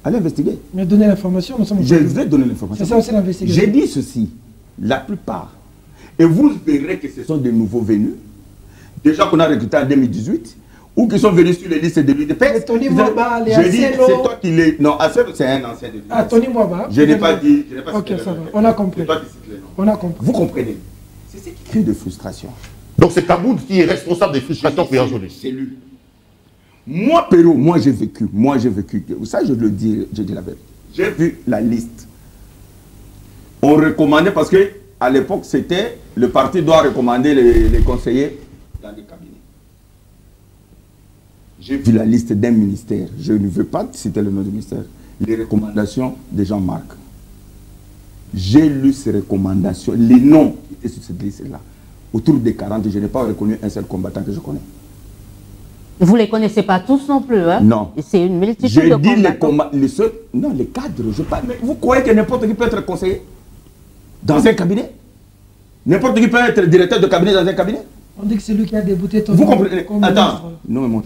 Allez investiguer. Mais donner l'information, nous sommes... Je vais donner l'information. C'est ça aussi l'investigation. J'ai dit ceci, la plupart. Et vous verrez que ce sont des nouveaux venus, des gens qu'on a recrutés en 2018, ou qui sont venus sur les listes de l'UDPS. Tony Mwaba, les je dis, c'est toi qui les... Non, c'est un ancien de l'UDPS. Ah, Tony Mwaba. Je n'ai pas dit... Ok, ça va, on a compris. C'est toi qui cites les noms. On a compris. Vous comprenez? C'est ce qui crée de frustration. Donc c'est Kabound qui est responsable des frustrations pour aujourd'hui. C'est lui. Moi, Perrault, moi j'ai vécu. Ça, je le dis, je dis la vérité. J'ai vu la liste. On recommandait, parce que à l'époque, c'était, le parti doit recommander les conseillers dans les cabinets. J'ai vu la liste d'un ministère. Je ne veux pas citer le nom du ministère. Les recommandations de Jean-Marc. J'ai lu ces recommandations, les noms qui étaient sur cette liste-là. Autour des 40, je n'ai pas reconnu un seul combattant que je connais. Vous ne les connaissez pas tous non plus, hein? Non. C'est une multitude de combattants. Non, les cadres, je parle. Mais vous croyez que n'importe qui peut être conseiller dans un cabinet? N'importe qui peut être directeur de cabinet dans un cabinet? On dit que c'est lui qui a débouté ton... Vous comprenez? Attends. Non, mais moi,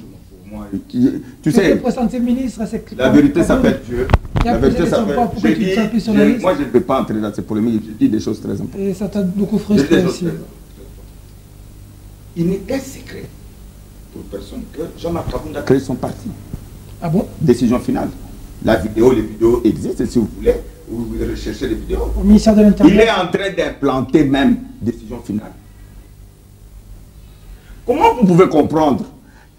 tu sais, ministre, la vérité s'appelle Dieu. La vérité s'appelle... Moi, je ne vais pas entrer dans ces polémiques. Je dis des choses très importantes. Et ça t'a beaucoup frustré aussi. Il n'est qu'un secret pour personne que Jean-Marc Kabound a créé son parti. Ah bon? Décision finale. La vidéo, les vidéos existent, si vous voulez, vous recherchez les vidéos. Au ministère de l'Intérieur. Il est en train d'implanter même décision finale. Comment vous pouvez comprendre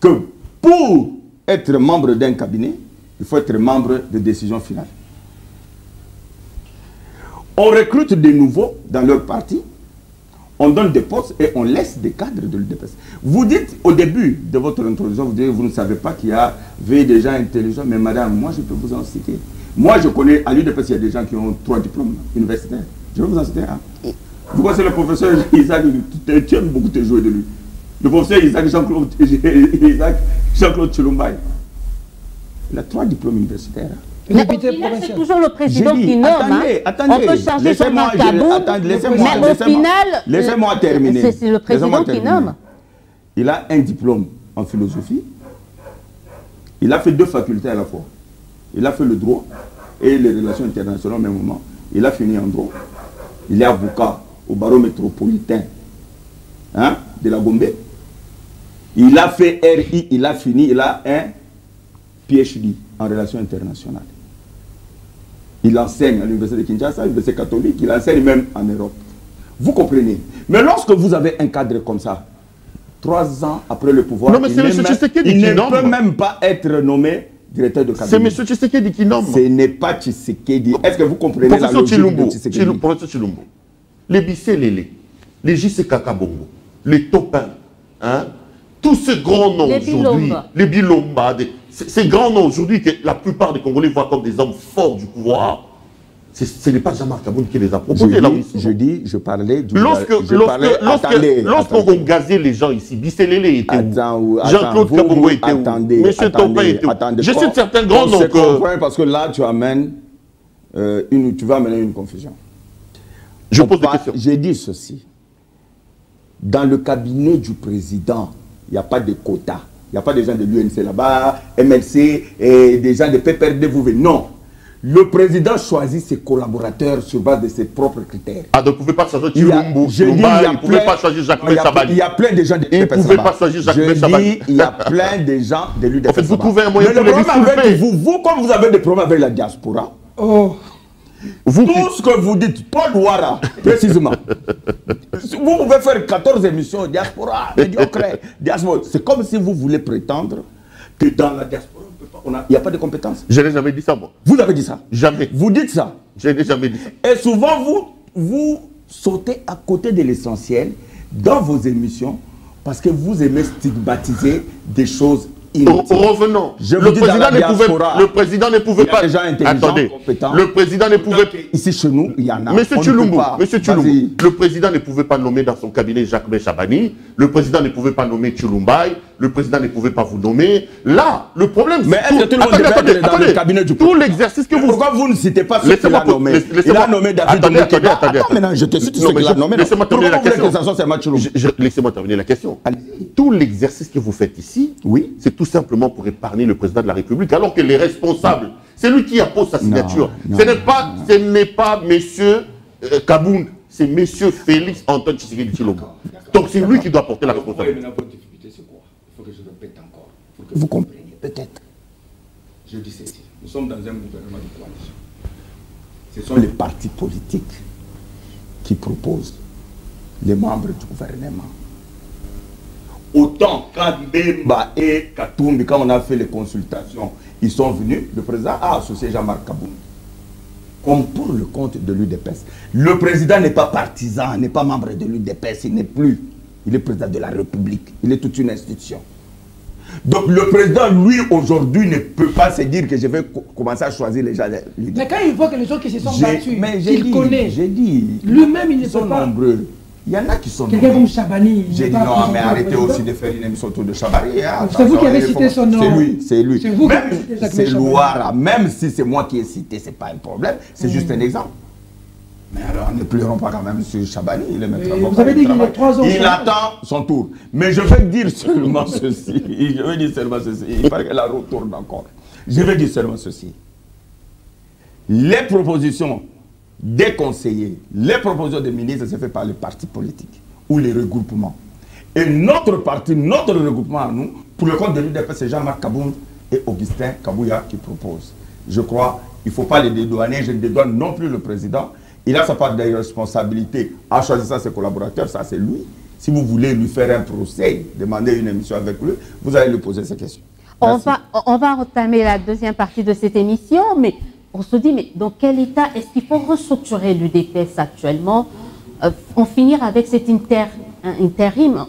que pour être membre d'un cabinet, il faut être membre de décision finale? On recrute des nouveaux dans leur parti, on donne des postes et on laisse des cadres de l'UDPS. Vous dites au début de votre introduction, vous dites vous ne savez pas qu'il y avait des gens intelligents, mais madame, moi je peux vous en citer. Moi je connais, à l'UDPS, il y a des gens qui ont 3 diplômes universitaires. Je vais vous en citer un. Vous connaissez le professeur Isaac, tu aimes beaucoup te jouer de lui. Le professeur Isaac Jean-Claude Chilumbaï. Il a 3 diplômes universitaires. Mais c'est toujours le président qui nomme. Attendez, on peut changer son Kabound, mais au final, laissez-moi terminer. C'est le président qui nomme. Il a un diplôme en philosophie. Il a fait 2 facultés à la fois. Il a fait le droit et les relations internationales au même moment. Il a fini en droit. Il est avocat au barreau métropolitain de la Gombe. Il a fait RI, il a fini, il a un PhD en relations internationales. Il enseigne à l'université de Kinshasa, à l'université catholique, il enseigne même en Europe. Vous comprenez? Mais lorsque vous avez un cadre comme ça, 3 ans après le pouvoir, non, mais il ne peut même pas être nommé directeur de cabinet. C'est M. Tshisekedi qui nomme. Ce n'est pas Tshisekedi. Est-ce que vous comprenez la logique de Tshisekedi? Professeur Chilumbo, les Bissé-Lélé, les J.C. Kakabongo, les Topin, tous ces grands noms aujourd'hui, les Bilomba, ces grands noms aujourd'hui que la plupart des Congolais voient comme des hommes forts du pouvoir, ce n'est pas Jean-Marc Kabound qui les a proposés. Je parlais du... Lorsqu'on gazait les gens ici, Bissé-Lélé était où? Jean-Claude Kabongo était où? M. Topin était où? Je cite certains grands noms que... Parce que là, tu amènes tu vas amener une confusion. Je pose des questions. J'ai dit ceci. Dans le cabinet du président, il n'y a pas de quotas. Il n'y a pas des gens de l'UNC là-bas, MLC, et des gens de PPRD, vous venez. Non. Le président choisit ses collaborateurs sur base de ses propres critères. Ah, donc vous ne pouvez pas choisir Chilumbo, vous ne pouvez pas choisir Jacques Sabali. Il y a plein de gens de l'UDPS. Vous ne pouvez pas choisir Jacques Sabali. Il y a plein de gens de l'UDPS. En fait, vous trouvez un moyen de les disculper. Vous, comme vous avez des problèmes avec la diaspora, Tout ce que vous dites, Paul Ouara, précisément. Vous pouvez faire 14 émissions diaspora, médiocre, diaspora. C'est comme si vous voulez prétendre que dans la diaspora, il n'y a pas de compétences. Je n'ai jamais dit ça, moi. Vous avez dit ça? Jamais. Vous dites ça? Je n'ai jamais dit ça. Et souvent, vous sautez à côté de l'essentiel dans vos émissions parce que vous aimez stigmatiser des choses inutiles. Revenons. Le président ne pouvait pas. Attendez. Le président ne pouvait pas. Ici chez nous, il y en a. Monsieur Tshilombo, le président ne pouvait pas nommer dans son cabinet Jacques Chabani. Le président ne pouvait pas nommer Tshilumbai. Le président ne pouvait pas vous nommer. Là, le problème, mais est-ce que tout le monde devait dans le cabinet du président? Tout l'exercice que vous... Pourquoi vous ne citez pas ce qu'il a nommé? Il a nommé David Doumoukéba. Attends, maintenant, je te cite ce qu'il a nommé. Laissez-moi terminer la question. Laissez-moi terminer la question. Tout l'exercice que vous faites ici, oui, c'est tout simplement pour épargner le président de la République, alors que les responsables, c'est lui qui appose sa signature. Ce n'est pas monsieur Kabound, c'est monsieur Félix Antoine Tshisekedi Tshilombo. Donc c'est lui qui doit porter la responsabilité. Il faut que je répète encore, pour que vous compreniez, peut-être. Je dis ceci, nous sommes dans un gouvernement de coalition. Ce sont les partis politiques qui proposent les membres du gouvernement. Autant quand Bemba et Katumbi, quand on a fait les consultations, ils sont venus, le président a associé Jean-Marc Kabound. Comme pour le compte de l'UDPS. Le président n'est pas partisan, n'est pas membre de l'UDPS, il n'est plus. Il est président de la République, il est toute une institution. Donc le président, lui, aujourd'hui, ne peut pas se dire que je vais commencer à choisir les gens. Mais quand il voit que les gens qui se sont battus, qu'il connaît, lui-même, il ne peut pas. Nombreux. Il y en a qui sont quelqu'un comme Chabani. J'ai dit non, mais arrêtez aussi de faire une émission autour de Chabani. C'est vous qui avez cité son nom. C'est lui. C'est Louara. Même si c'est moi qui ai cité, ce n'est pas un problème. C'est juste un exemple. Mais alors, ne pleurons pas quand même sur Chabani. Vous avez dit qu'il a 3 ans. Il attend son tour. Mais je vais dire seulement ceci. Il paraît que la roue tourne encore. Je vais dire seulement ceci. Les propositions des conseillers, les propositions des ministres, c'est fait par les partis politiques ou les regroupements. Et notre parti, notre regroupement à nous, pour le compte de l'UDPS, c'est Jean-Marc Kabound et Augustin Kabouya qui proposent. Je crois, il ne faut pas les dédouaner, je ne dédouane non plus le président. Il a sa part de responsabilité à choisir ses collaborateurs, ça c'est lui. Si vous voulez lui faire un procès, demander une émission avec lui, vous allez lui poser ces questions. On va entamer la deuxième partie de cette émission, mais on se dit, mais dans quel état est-ce qu'il faut restructurer l'UDPS actuellement, en finir avec cet intérim,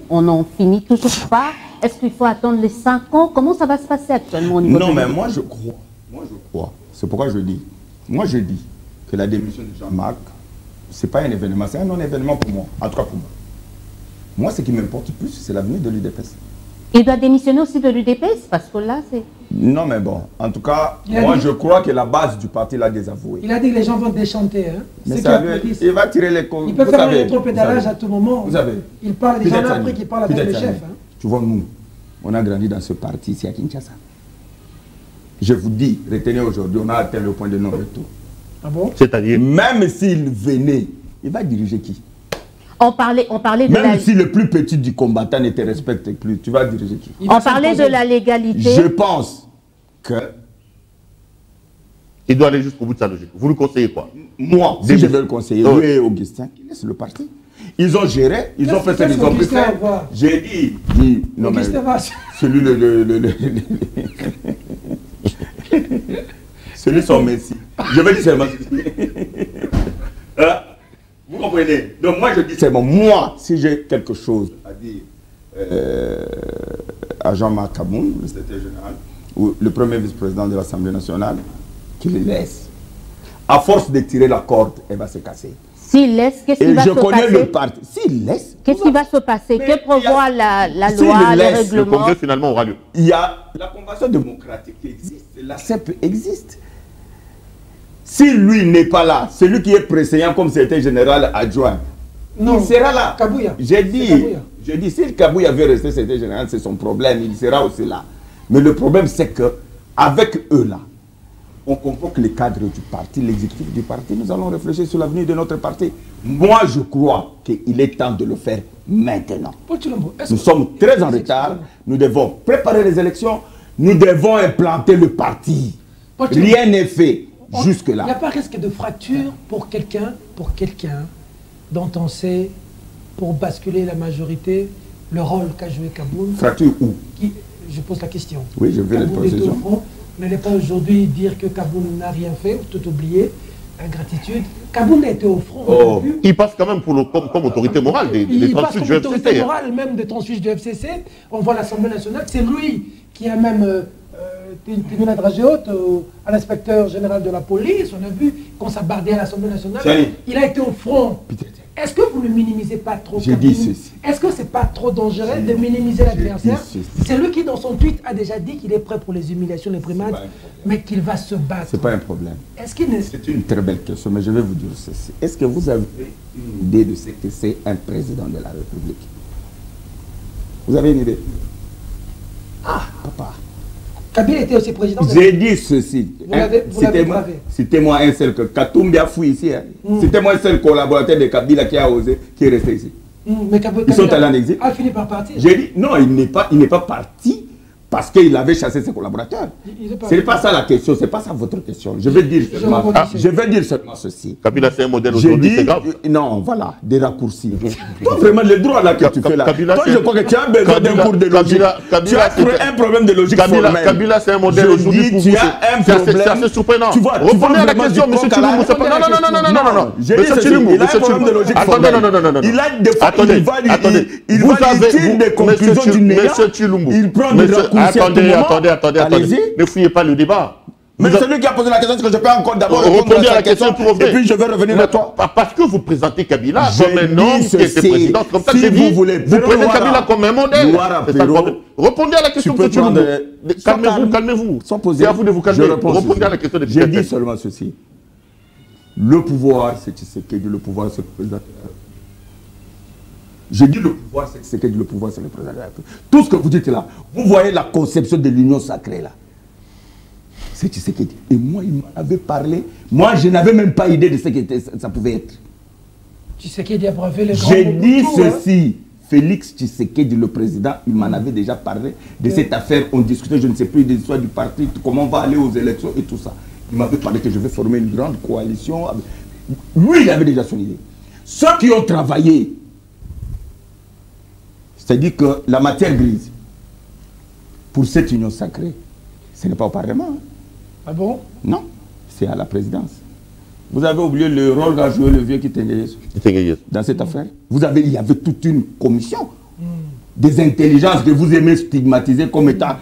on n'en finit toujours pas. Est-ce qu'il faut attendre les 5 ans? Comment ça va se passer actuellement au niveau Non, mais moi je crois, c'est pourquoi je dis, que la démission de Jean-Marc, ce n'est pas un événement, c'est un non-événement pour moi, en tout cas pour moi. Moi, ce qui m'importe plus, c'est l'avenir de l'UDPS. Il doit démissionner aussi de l'UDPS, parce que là, c'est... Non, mais bon, en tout cas, moi, je crois que la base du parti l'a désavoué. Il a dit que les gens vont déchanter. Hein. Mais ça, il va tirer les comptes. Il peut faire un rétropédalage à tout moment. Vous savez. Il parle des gens là après qu'il parle avec le chef. Hein. Tu vois, nous, on a grandi dans ce parti ici à Kinshasa. Je vous dis, retenez aujourd'hui, on a atteint le point de non-retour. Ah bon? C'est-à-dire, même s'il venait, il va diriger qui? On parlait de même si le plus petit du combattant ne te respecte plus, tu vas diriger qui? On parlait de la légalité. Je pense que... il doit aller jusqu'au bout de sa logique. Vous lui conseillez quoi? Moi, si je veux le conseiller, lui et Augustin, qui laissent le parti. Ils ont géré, ils ont fait ce qu'ils ont pu faire. J'ai dit, non mais, celui celui son messie. Je vais dire seulement vous comprenez? Donc moi je dis seulement, moi, si j'ai quelque chose à dire à Jean-Marc Kabound, le secrétaire général, ou le premier vice-président de l'Assemblée nationale, qu'il le laisse. À force de tirer la corde, elle va se casser. S'il laisse, qu'est-ce qui va se passer? Et je connais le parti. S'il laisse... Qu'est-ce qui va se passer? Que prévoit la loi, le règlement? Le congrès finalement aura lieu. Il y a la convention démocratique qui existe, la CEP existe. Si lui n'est pas là, celui qui est préséant comme secrétaire général adjoint, il sera là. Kabouya. J'ai dit, si Kabouya veut rester secrétaire général, c'est son problème, il sera aussi là. Mais le problème, c'est qu'avec eux là, on convoque les cadres du parti, l'exécutif du parti, nous allons réfléchir sur l'avenir de notre parti. Moi, je crois qu'il est temps de le faire maintenant. Nous sommes très en retard, nous devons préparer les élections, nous devons implanter le parti. Rien n'est fait. jusque-là. Il n'y a pas risque de fracture pour quelqu'un dont on sait, pour basculer la majorité, le rôle qu'a joué Kaboun. Fracture où? Je pose la question. Oui, je vais le poser. N'allez pas aujourd'hui dire que Kaboun n'a rien fait, ou tout oublié, ingratitude. Kaboun a été au front. Oh. Il passe quand même comme autorité morale des transfuges du FCC. Autorité morale même des transfuges du FCC. On voit l'Assemblée nationale, c'est lui qui a même tenu la dragée haute à l'inspecteur général de la police. On a vu qu'on s'abardait à l'Assemblée nationale. Il a été au front. Est-ce que vous ne minimisez pas trop Kaboun? Est-ce que c'est pas trop dangereux de minimiser l'adversaire? C'est lui qui, dans son tweet, a déjà dit qu'il est prêt pour les humiliations, les brimades, mais qu'il va se battre. C'est pas un problème. C'est une très belle question, mais je vais vous dire ceci. Est-ce que vous avez une idée de ce que c'est un président de la République? Vous avez une idée? Ah, papa. Kabila était aussi président. J'ai dit ceci. Citez-moi un seul que Katumbi a fouillé ici. Citez-moi un seul collaborateur de Kabila qui a osé, qui est resté ici. Mais ils sont allés en exil. A fini par partir. J'ai dit non, il n'est pas parti parce qu'il avait chassé ses collaborateurs. Ce n'est pas ça la question, ce n'est pas ça votre question. Je vais dire seulement ceci. Kabila, c'est un modèle aujourd'hui, c'est grave. Non, voilà, des raccourcis. Toi, vraiment, les droits là que tu fais là, toi, je crois que tu as besoin d'un cours de logique. Tu as un problème de logique formelle. Kabila, c'est un modèle aujourd'hui pour vous. Tu as un problème. C'est assez surprenant. Tu vois, répondez à la question, M. Tshilumbu. Non. M. Tshilumbu, il a un problème de logique formelle. Non. Il a des fois, il valide des conclusions du néant. Il prend des raccourcis. Attendez. Ne fouillez pas le débat. Mais c'est lui qui a posé la question, est-ce que je peux encore d'abord répondre à la question et puis je vais revenir à toi. Parce que vous présentez Kabila comme un homme qui était président, comme ça que j'ai dit. Vous prenez Kabila comme un modèle. Répondez à la question de Tshilumbu. Calmez-vous. C'est à vous de vous calmer. Répondez à la question de J'ai dit seulement ceci. Le pouvoir, c'est Tshisekedi, le pouvoir, c'est le président. Je dis le pouvoir, c'est Tshisekedi, le pouvoir, c'est le président de la République. Tout ce que vous dites là, vous voyez la conception de l'union sacrée là. C'est Tshisekedi. Et moi, il m'en avait parlé. Moi, je n'avais même pas idée de ce que ça pouvait être. Tshisekedi a bravé les grands. J'ai dit ceci. Félix Tshisekedi, le président, il m'en avait déjà parlé de cette affaire. On discutait, je ne sais plus, de l'histoire du parti, comment on va aller aux élections et tout ça. Il m'avait parlé que je vais former une grande coalition. Lui, il avait déjà son idée. Ceux qui ont travaillé, c'est-à-dire que la matière grise, pour cette union sacrée, ce n'est pas au Parlement. Hein. Ah bon? Non, c'est à la présidence. Vous avez oublié le rôle qu'a joué le vieux Kitengeyes dans cette affaire. Il y avait toute une commission des intelligences que vous aimez stigmatiser comme étant...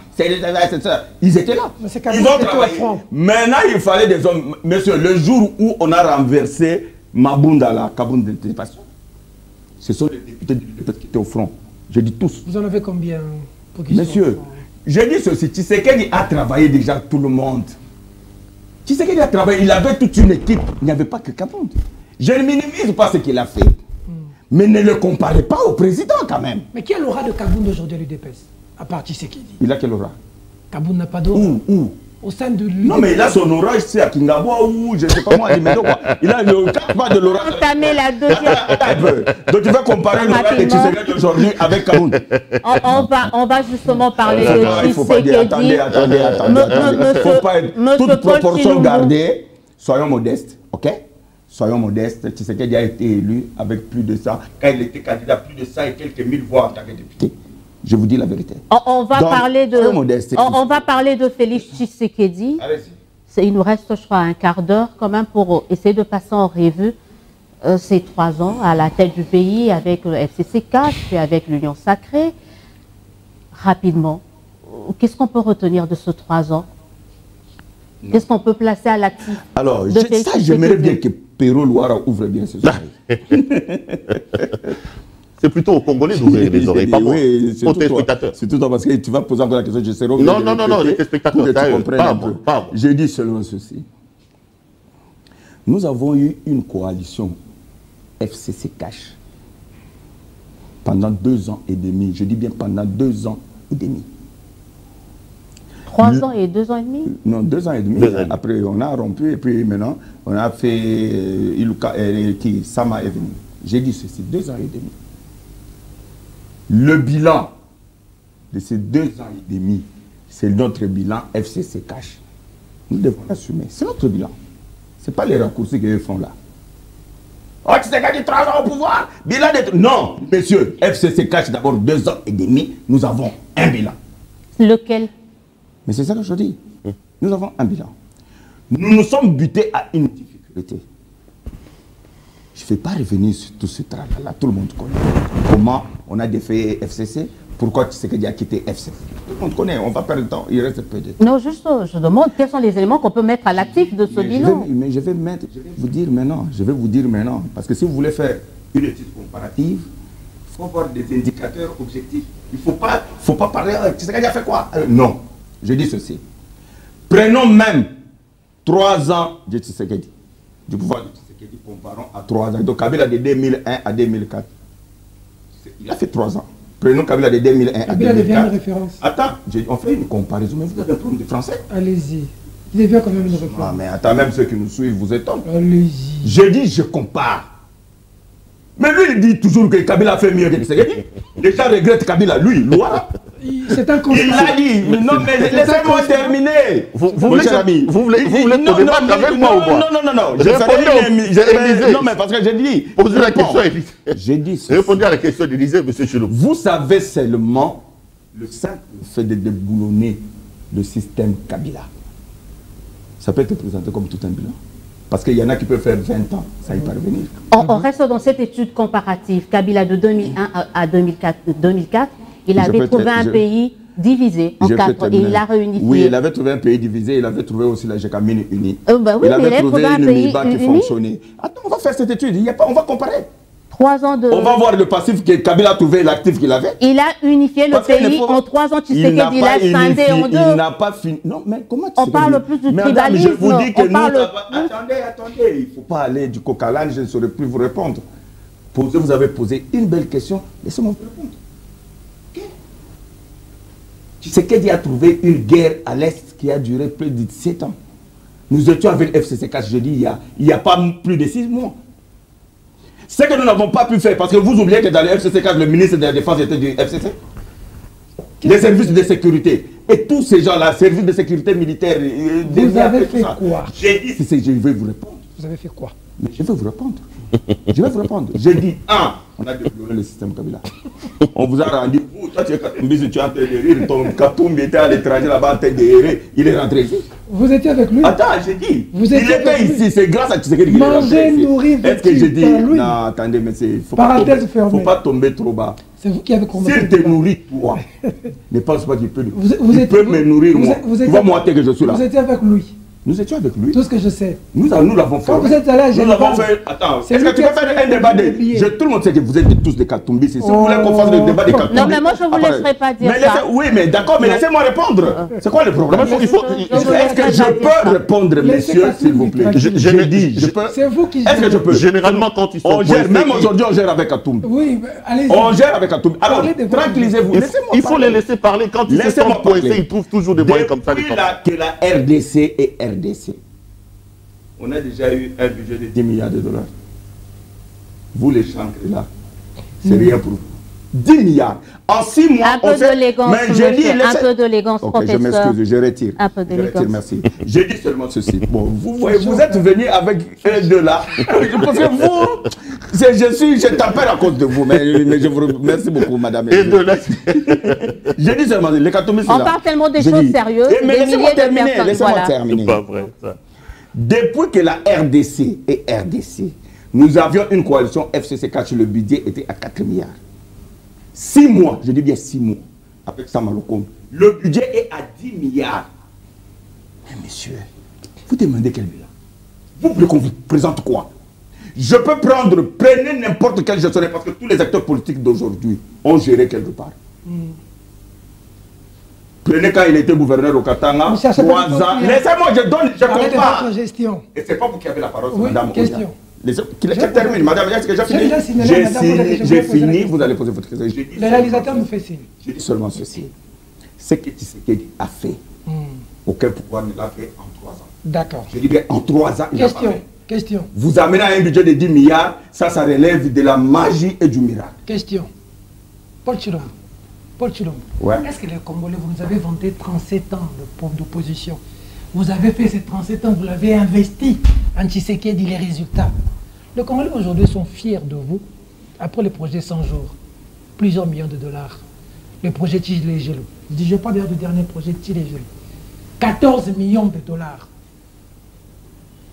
Ils étaient là. Ils ont travaillé. Maintenant, il fallait des hommes. Monsieur, le jour où on a renversé Mabunda, la Kaboun d'anticipation, ce sont les députés qui étaient au front. Je dis tous. Vous en avez combien? Monsieur, je dis ceci, Tshisekedi a travaillé déjà tout le monde. Tshisekedi a travaillé, il avait toute une équipe, il n'y avait pas que Kaboun. Je ne minimise pas ce qu'il a fait. Mais ne le comparez pas au président quand même. Mais quel aura de Kaboun aujourd'hui à l'UDPS? À part Tshisekedi. Il a quel aura? Kaboun n'a pas d'aura. Où? Au sein de l'UDPS. Non mais il a son orage, c'est à Kingabwa ou je ne sais pas moi, à Limedo quoi. Il a le pas de l'orage. Entamer la deuxième. Donc tu vas comparer l'orage de Tshisekedi aujourd'hui avec Kaboun. On va justement parler de Tshisekedi. Il faut pas dire, attendez. Il ne faut pas être toute proportion gardée. Soyons modestes, ok? Soyons modestes. Tshisekedi a été élu avec plus de ça. Quand il était candidat, plus de ça et quelques mille voix en tant que député. Je vous dis la vérité. On va parler de Félix Tshisekedi. Il nous reste, je crois, un quart d'heure quand même pour essayer de passer en revue ces 3 ans à la tête du pays avec le FCC4 et avec l'Union Sacrée. Rapidement, qu'est-ce qu'on peut retenir de ces 3 ans? Qu'est-ce qu'on peut placer à l'actif? Alors, ça, j'aimerais bien que Perrault Louara ouvre bien ses oreilles. C'est plutôt aux Congolais d'ouvrir les oreilles, pas moi. Oui, aux téléspectateurs. C'est tout toi, parce que tu vas poser encore la question, je sais pas. Non, les téléspectateurs, pas. Je dis seulement ceci. Nous avons eu une coalition FCC Cash pendant 2 ans et demi. Je dis bien pendant 2 ans et demi. 3 ans et 2 ans et demi? Non, 2 ans et demi. Après, on a rompu et puis maintenant, on a fait Sama est venu. J'ai dit ceci, 2 ans et demi. Le bilan de ces 2 ans et demi, c'est notre bilan FCC Cash. Nous devons l'assumer. C'est notre bilan. Ce n'est pas les raccourcis qu'ils font là. Oh, tu sais qu'il y a 3 ans au pouvoir. Bilan de... Non, messieurs, FCC cache d'abord 2 ans et demi. Nous avons un bilan. Lequel? Mais c'est ça que je dis. Nous avons un bilan. Nous nous sommes butés à une difficulté. Je ne vais pas revenir sur tout ce travail-là. Tout le monde connaît. Comment on a défait FCC. Pourquoi tu sais qu'il a quitté FCC. Tout le monde connaît. On va perdre le temps. Il reste peu de temps. Non, juste, je demande quels sont les éléments qu'on peut mettre à l'actif de ce bilan. Je vais vous dire maintenant. Je vais vous dire maintenant. Parce que si vous voulez faire une étude comparative, il faut avoir des indicateurs objectifs. Il ne faut pas parler. Tu sais qu'il a fait quoi? Non. Je dis ceci. Prenons même 3 ans de Tshisekedi. Du pouvoir de Tshisekedi, comparons à 3 ans. Donc Kabila de 2001 à 2004. Il a fait 3 ans. Prenons Kabila de 2001 à 2004. Devient une référence. Attends, on fait une comparaison, mais vous avez un problème de français. Allez-y. Il devient quand même une référence. Ah, mais attends, même ceux qui nous suivent, vous étonnent. Allez-y. Je dis, je compare. Mais lui, il dit toujours que Kabila a fait mieux que Tshisekedi. Les gens regrettent Kabila, lui, loi. C'est un constat. Il l'a dit. Non, mais laissez-moi terminer. Vous voulez débattre avec moi ou pas? Non. Non, mais parce que j'ai dit. Posez la question à Élysée. J'ai dit. Répondez à la question d'Élysée, M. Chilou. Vous savez seulement le simple fait de déboulonner le système Kabila. Ça peut être présenté comme tout un bilan. Parce qu'il y en a qui peuvent faire 20 ans, ça y parvenir. On reste dans cette étude comparative. Kabila de 2001 à 2004, il avait trouvé un pays divisé en 4 et il a réunifié. Oui, il avait trouvé un pays divisé, il avait trouvé aussi la Gécamine unie. Bah oui, il avait trouvé un une pays MIBA qui fonctionnait. Attends, on va faire cette étude, on va comparer. 3 ans de... On va voir le passif que Kabila a trouvé et l'actif qu'il avait. Il a unifié le pays en 3 ans, tu sais qu'il a scindé en 2. Il n'a pas fini. Non, mais comment tu On parle plus du tribalisme. Je vous dis que nous... Attendez, il ne faut pas aller du coq à l'âne, je ne saurais plus vous répondre. Vous avez posé une belle question, laissez-moi vous répondre. Tu sais qu'il a trouvé une guerre à l'Est qui a duré plus de 17 ans. Nous étions avec le FCC4, je dis, il n'y a pas plus de 6 mois. Ce que nous n'avons pas pu faire, parce que vous oubliez que dans le FCC4, le ministre de la Défense était du FCC. Les services de sécurité. Et tous ces gens-là, services de sécurité militaire. Vous avez fait quoi? J'ai dit, je vais vous répondre. Vous avez fait quoi? Mais je vais vous répondre. Je vais vous répondre. J'ai dit, on a développé le système Kabila. On vous a rendu, toi tu es Katumbi, tu es en train de rire, ton Katumbi était à l'étranger là-bas en train de rire, il est rentré ici. Vous étiez avec lui? Attends, j'ai dit, il était ici, c'est grâce à Tshisekedi qu'il est rentré Manger, ici. nourrir, est-ce que j'ai dit, lui? non, attendez, mais c'est, faut pas tomber trop bas. C'est vous qui avez commencé. S'il te nourrit, toi, ne pense pas qu'il peut, me nourrir, moi. Tu vois, moi, que je suis là. Vous étiez avec lui? Nous étions avec lui. Tout ce que je sais. Nous l'avons fait. Quand vous êtes allé à Genève. Nous l'avons fait. Attends, est-ce que tu peux faire un débat tout le monde sait que vous êtes tous des Katumbi. Si vous voulez qu'on fasse le débat des Katumbi. Non, mais moi, je ne vous laisserai pas dire ça. Oui, mais d'accord, mais laissez-moi répondre. C'est quoi le problème? Est-ce que je peux répondre, messieurs, s'il vous plaît? Je dis, je peux. C'est vous qui Est-ce que je peux? Généralement, quand ils sont. On gère, même aujourd'hui, on gère avec Katumbi. Oui, allez-y. On gère avec Katumbi. Alors, tranquillisez-vous. Il faut les laisser parler. Quand ils se sentent coincés, ils trouvent toujours des moyens comme ça. Depuis que la RDC est RDC, on a déjà eu un budget de 10 milliards de dollars. Vous, les chancres là, c'est rien pour vous. 10 milliards. En 6 mois, un peu d'élégance, un peu d'élégance, professeur. Je m'excuse, je retire. Un peu d'élégance. Merci. J'ai dit seulement ceci. Bon, vous voyez, vous êtes venus avec un de là. Parce que vous, je t'appelle à cause de vous. Mais je vous remercie beaucoup, madame. Et de là. J'ai dit seulement, les Katumbi, c'est là. On parle tellement des choses sérieuses. Mais laissez-moi terminer. Laissez-moi terminer. C'est pas vrai, ça. Depuis que la RDC est RDC, nous avions une coalition FCC4, le budget était à 4 milliards. 6 mois, je dis bien 6 mois, avec Samalokon, le budget est à 10 milliards. Mais messieurs, vous demandez quel bilan? Vous voulez qu'on vous présente quoi? Je peux prenez n'importe quel gestionnaire, parce que tous les acteurs politiques d'aujourd'hui ont géré quelque part. Prenez quand il était gouverneur au Katanga, 3 ans. Laissez-moi, je compare. Et c'est pas vous qui avez la parole, oui, madame. Question. Je termine, madame, est-ce que j'ai fini? J'ai fini, vous allez poser votre question. Le réalisateur nous fait signe. Je dis seulement ceci. Ce que Tshisekedi a fait, aucun pouvoir ne l'a fait en 3 ans. D'accord. Je dis bien en 3 ans, il a pas fait. Question. Vous amenez à un budget de 10 milliards, ça relève de la magie et du miracle. Question. Paul Chilombo. Ouais. Est-ce que les Congolais, vous nous avez vanté 37 ans d'opposition. Vous avez fait ces 37 ans, vous l'avez investi en Tshisekedi, les résultats. Les Congolais aujourd'hui sont fiers de vous. Après le projet 100 jours, plusieurs millions de dollars. Le projet Tshilé-Gelou. Je parle d'ailleurs du dernier projet Tshilé-Gelou. 14 millions de dollars.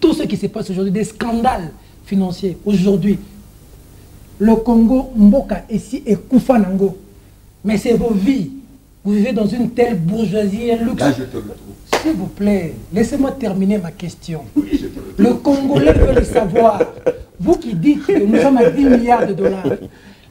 Tout ce qui se passe aujourd'hui, des scandales financiers. Aujourd'hui, le Congo, Mboka, ici, et Koufanango. Mais c'est vos vies. Vous vivez dans une telle bourgeoisie et luxe. Là, je te retrouve. S'il vous plaît, laissez-moi terminer ma question. Le Congolais veut le savoir. Vous qui dites que nous sommes à 10 milliards de dollars,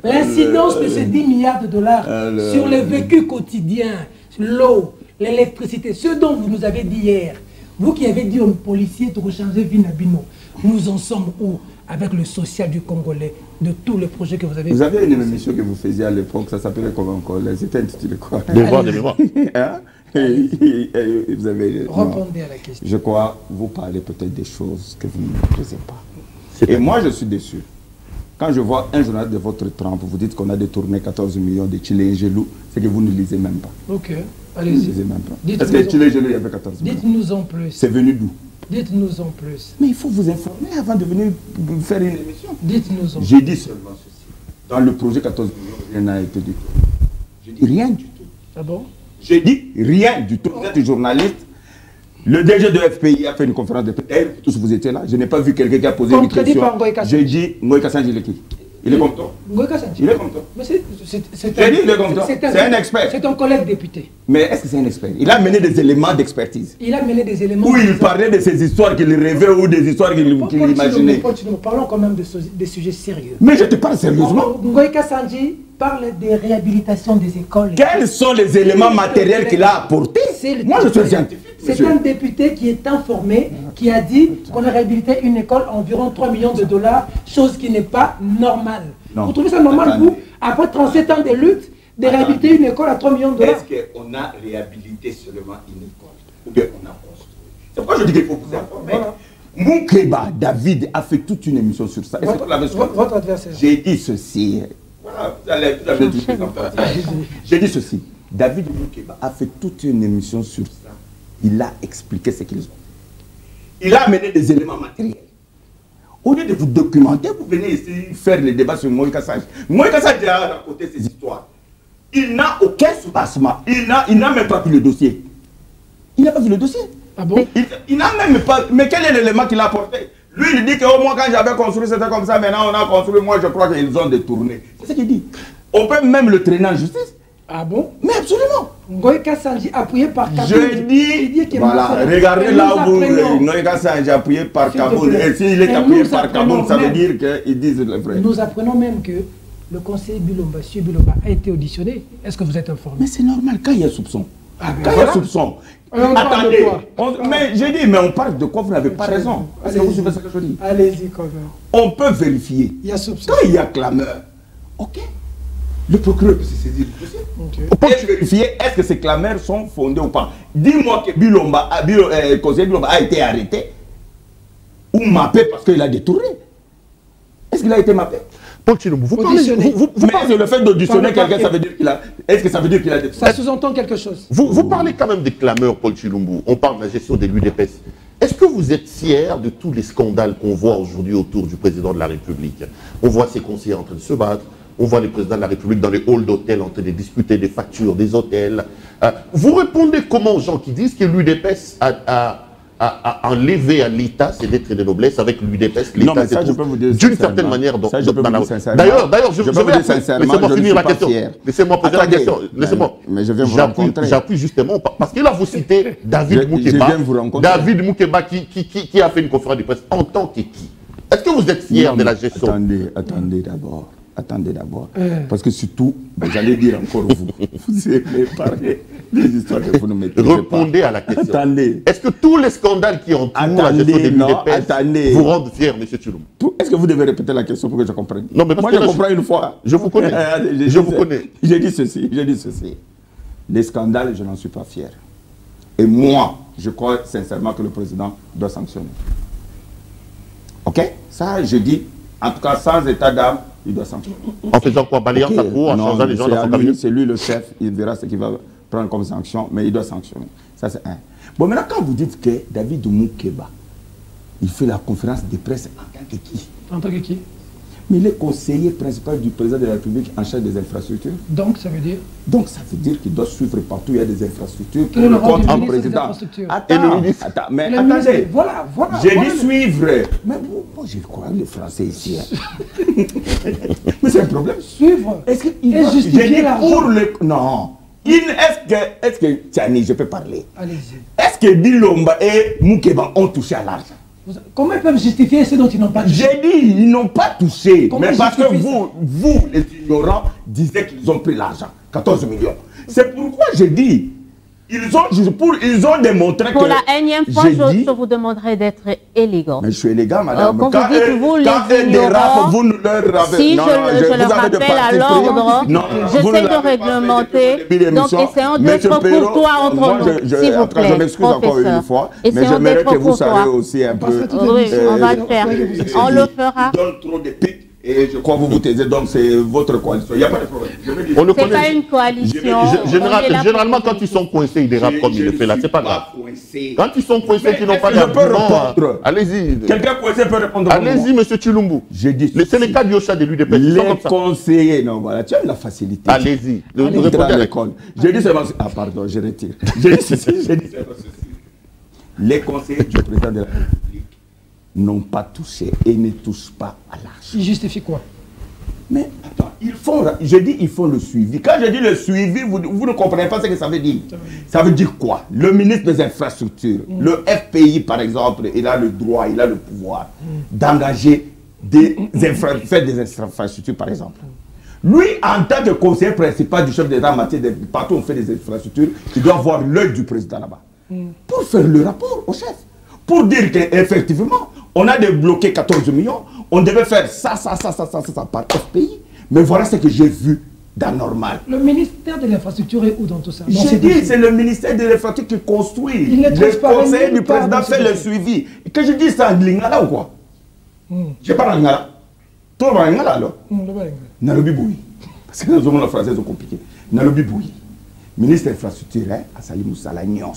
l'incidence de ces 10 milliards de dollars sur le vécu quotidien, l'eau, l'électricité, ce dont vous nous avez dit hier, vous qui avez dit aux policiers de rechanger Vinabino, nous en sommes où avec le social du Congolais, de tous les projets que vous avez... Vous avez une émission que vous faisiez à l'époque, ça s'appelait comment encore? C'était intitulé quoi? Devoir de mémoire. Hein? Vous avez... Répondez à la question. Je crois vous parlez peut-être des choses que vous ne maîtrisez pas. Et moi, je suis déçu. Quand je vois un journal de votre trempe, vous dites qu'on a détourné 14 millions de Tshilé-Gelou, c'est que vous ne lisez même pas. Ok, Vous ne allez-y. lisez même pas. Est-ce que Tshilé-Gelou, il y avait 14 millions? Dites-nous en plus. C'est venu d'où? Dites-nous en plus. Mais il faut vous informer avant de venir faire une émission. Dites-nous en plus. J'ai dit seulement ceci. Dans le projet 14 millions, rien n'a été du tout. Je dis rien du tout. Ah bon? J'ai dit rien du tout. Vous êtes journaliste. Le DG de FPI a fait une conférence de presse. Tous vous étiez là. Je n'ai pas vu quelqu'un qui a posé une Contredit question. par Ngoï Kassanji. J'ai dit Ngoï Kassanji, il est qui? Il est comme toi. Ngoï Kassanji. Il est comme toi. Mais J'ai dit, il est comme toi. C'est un expert. C'est un collègue député. Mais est-ce que c'est un expert? Il a mené des éléments d'expertise. Il a mené des éléments... Où il parlait de ces histoires qu'il rêvait ou des histoires qu'il imaginait. Parlons quand même des sujets sérieux. Mais je te parle sérieusement. Ngoï Kassanji parle des réhabilitations des écoles. Quels sont les éléments matériels qu'il a apportés? Moi, je suis scientifique. C'est un député qui est informé, qui a dit qu'on a réhabilité une école à environ 3 millions de dollars, chose qui n'est pas normale. Non. Vous trouvez ça normal, Attendez. vous, après 37 ans de lutte, de réhabiliter une école à 3 millions de dollars? Est-ce qu'on a réhabilité seulement une école? Ou bien on a construit? C'est pourquoi je dis qu'il faut vous informer. Voilà. Moukeba, David, a fait toute une émission sur ça. Votre adversaire. J'ai dit ceci. Voilà, vous allez tout J'ai dit ceci. David Moukeba a fait toute une émission sur ça. Il a expliqué ce qu'ils ont fait. Il a amené des éléments matériels. Au lieu de vous documenter, vous venez ici faire les débats sur Ngoï Kassanji. Ngoï Kassanji a raconté ces histoires. Il n'a aucun soubassement. Il n'a même pas vu le dossier. Il n'a pas vu le dossier. Ah bon? Il n'a même pas... Mais quel est l'élément qu'il a apporté? Lui, il dit que au moins quand j'avais construit, c'était comme ça. Maintenant, on a construit. Moi, je crois qu'ils ont détourné. C'est ce qu'il dit. On peut même le traîner en justice. Ah bon? Mais absolument. Ngoï Kassanji, appuyé par Kaboul. Je dis, voilà, regardez là où Ngoï Kassanji est appuyé par Kaboul. Et s'il est appuyé par Kaboul, ça veut dire qu'ils disent le vrai. Nous apprenons même que le conseiller Bilomba, M. Bilomba, a été auditionné. Est-ce que vous êtes informé? Mais c'est normal, quand il y a soupçon. Ah, Quand il y a soupçon. Attendez. Mais j'ai dit, mais on parle de quoi? Vous n'avez pas raison. Est-ce que vous suivez ce que je dis? Allez-y quand même. On peut vérifier. Il y a soupçon. Quand il y a clameur, ok, le procureur peut se saisir du dossier. On peut vérifier est-ce que ces clameurs sont fondées ou pas. Dis-moi que Bilomba, conseiller Bilomba a été arrêté ou mappé parce qu'il a détourné. Est-ce qu'il a été mappé? Paul Tshilombo, vous parlez... Mais le fait d'auditionner quelqu'un, ça veut dire qu'il a... Est-ce que ça veut dire qu'il a détourné? Ça sous-entend quelque chose. Vous parlez quand même des clameurs, Paul Tshilombo. On parle de la gestion des l'UDPS. Est-ce que vous êtes fier de tous les scandales qu'on voit aujourd'hui autour du président de la République? On voit ses conseillers en train de se battre. On voit les présidents de la République dans les halls d'hôtels en train de discuter des factures des hôtels. Vous répondez comment aux gens qui disent que l'UDPS a enlevé à l'État ses lettres de noblesse avec l'UDPS? L'État se trouve d'une certaine manière dans la... D'ailleurs, je vais sincèrement, laissez-moi finir la question. Laissez-moi poser la question. Laissez-moi. Mais je viens vous rencontrer. J'appuie justement parce que là vous citez David Moukeba. David Moukeba qui a fait une conférence de presse en tant que qui? Est-ce que vous êtes fier de la gestion? Attendez d'abord. Parce que surtout, j'allais dire encore vous. Vous aimez parler des histoires que vous ne maîtrisez pas. Répondez à la question. Attendez. Est-ce que tous les scandales qui entourent la gestion des l'UDPS vous rendent fier, M. Tshilombo? Est-ce que vous devez répéter la question pour que je comprenne? Non, mais moi, je comprends une fois. Je vous connais. Je vous connais. J'ai dit ceci. Les scandales, je n'en suis pas fier. Et moi, je crois sincèrement que le président doit sanctionner. Ok? Ça, je dis, en tout cas, sans état d'âme, il doit sanctionner. En faisant quoi? Balayant sa cour, en changeant les gens dans son cabinet? C'est lui le chef, il verra ce qu'il va prendre comme sanction, mais il doit sanctionner. Ça, c'est un. Bon, maintenant, quand vous dites que David Moukeba, il fait la conférence de presse en tant que qui? En tant que qui? Mais il est conseiller principal du président de la République en charge des infrastructures. Donc, ça veut dire? Donc, ça veut dire qu'il doit suivre partout, il y a des infrastructures. Quel est le rôle du en ministre des président. Infrastructures? Attends, mais attendez. Voilà. J'ai dit suivre. Mais moi, je crois les Français ici. Hein. Mais c'est un problème. Suivre. Est-ce qu'il Et justifier l'argent. pour le... Non. Est-ce que Tiani, je peux parler? Allez-y. Est-ce que Bilomba et Moukeba ont touché à l'argent? Comment ils peuvent justifier ce dont ils n'ont pas touché? J'ai dit, ils n'ont pas touché. Comment mais parce que justifie vous, les ignorants, disiez qu'ils ont pris l'argent. 14 millions. C'est pourquoi j'ai dit, ils ont démontré que... Pour la énième fois, je vous demanderai d'être élégant. Mais je suis élégant, madame. Quand vous dites vous, les ignorants, vous ne leur avez... si je le rappelle à l'ordre, j'essaie de réglementer. Donc, essayons d'être courtois entre nous, s'il vous plaît. Je m'excuse encore une fois, mais j'aimerais que vous sachiez aussi un peu... Oui, on va le faire. On le fera. Donne trop de pics. Et je crois que vous vous taisez, donc c'est votre coalition. Il n'y a pas de problème. C'est pas une coalition. Généralement, quand ils sont coincés, ils dérapent comme il le fait là. C'est pas grave. Quand ils sont coincés, qu'ils n'ont pas d'argument. Allez-y. Quelqu'un coincé peut répondre. Allez-y, monsieur Chilumbu. J'ai dit. C'est le cas du Ocha de l'UDP. Les conseillers, non, voilà, tu as la facilité. Allez-y. Répondez à l'école. J'ai dit seulement. Ah, pardon, je retire. J'ai dit ceci. Les conseillers du président de la République n'ont pas touché et ne touchent pas à l'argent. Ils justifient quoi? Mais attends, ils font le suivi. Quand je dis le suivi, vous ne comprenez pas ce que ça veut dire. Ça veut dire quoi? Le ministre des Infrastructures, le FPI par exemple, il a le droit, il a le pouvoir d'engager faire des infrastructures par exemple. Lui, en tant que conseiller principal du chef d'État en matière de partout où on fait des infrastructures, il doit avoir l'œil du président là-bas. Pour faire le rapport au chef. Pour dire qu'effectivement, on a débloqué 14 millions, on devait faire ça par FPI. Mais voilà ce que j'ai vu d'anormal. Le ministère de l'Infrastructure est où dans tout ça? J'ai dit, c'est le ministère de l'Infrastructure qui construit. Le conseiller du président fait le suivi. Et que je dis ça en lingala ou quoi? Je parle en lingala. Tout le monde en lingala alors? Nalobi Boui. Parce que les hommes français sont compliqués. Nalobi Boui. Ministre de l'Infrastructure, Assali Moussala Nyons.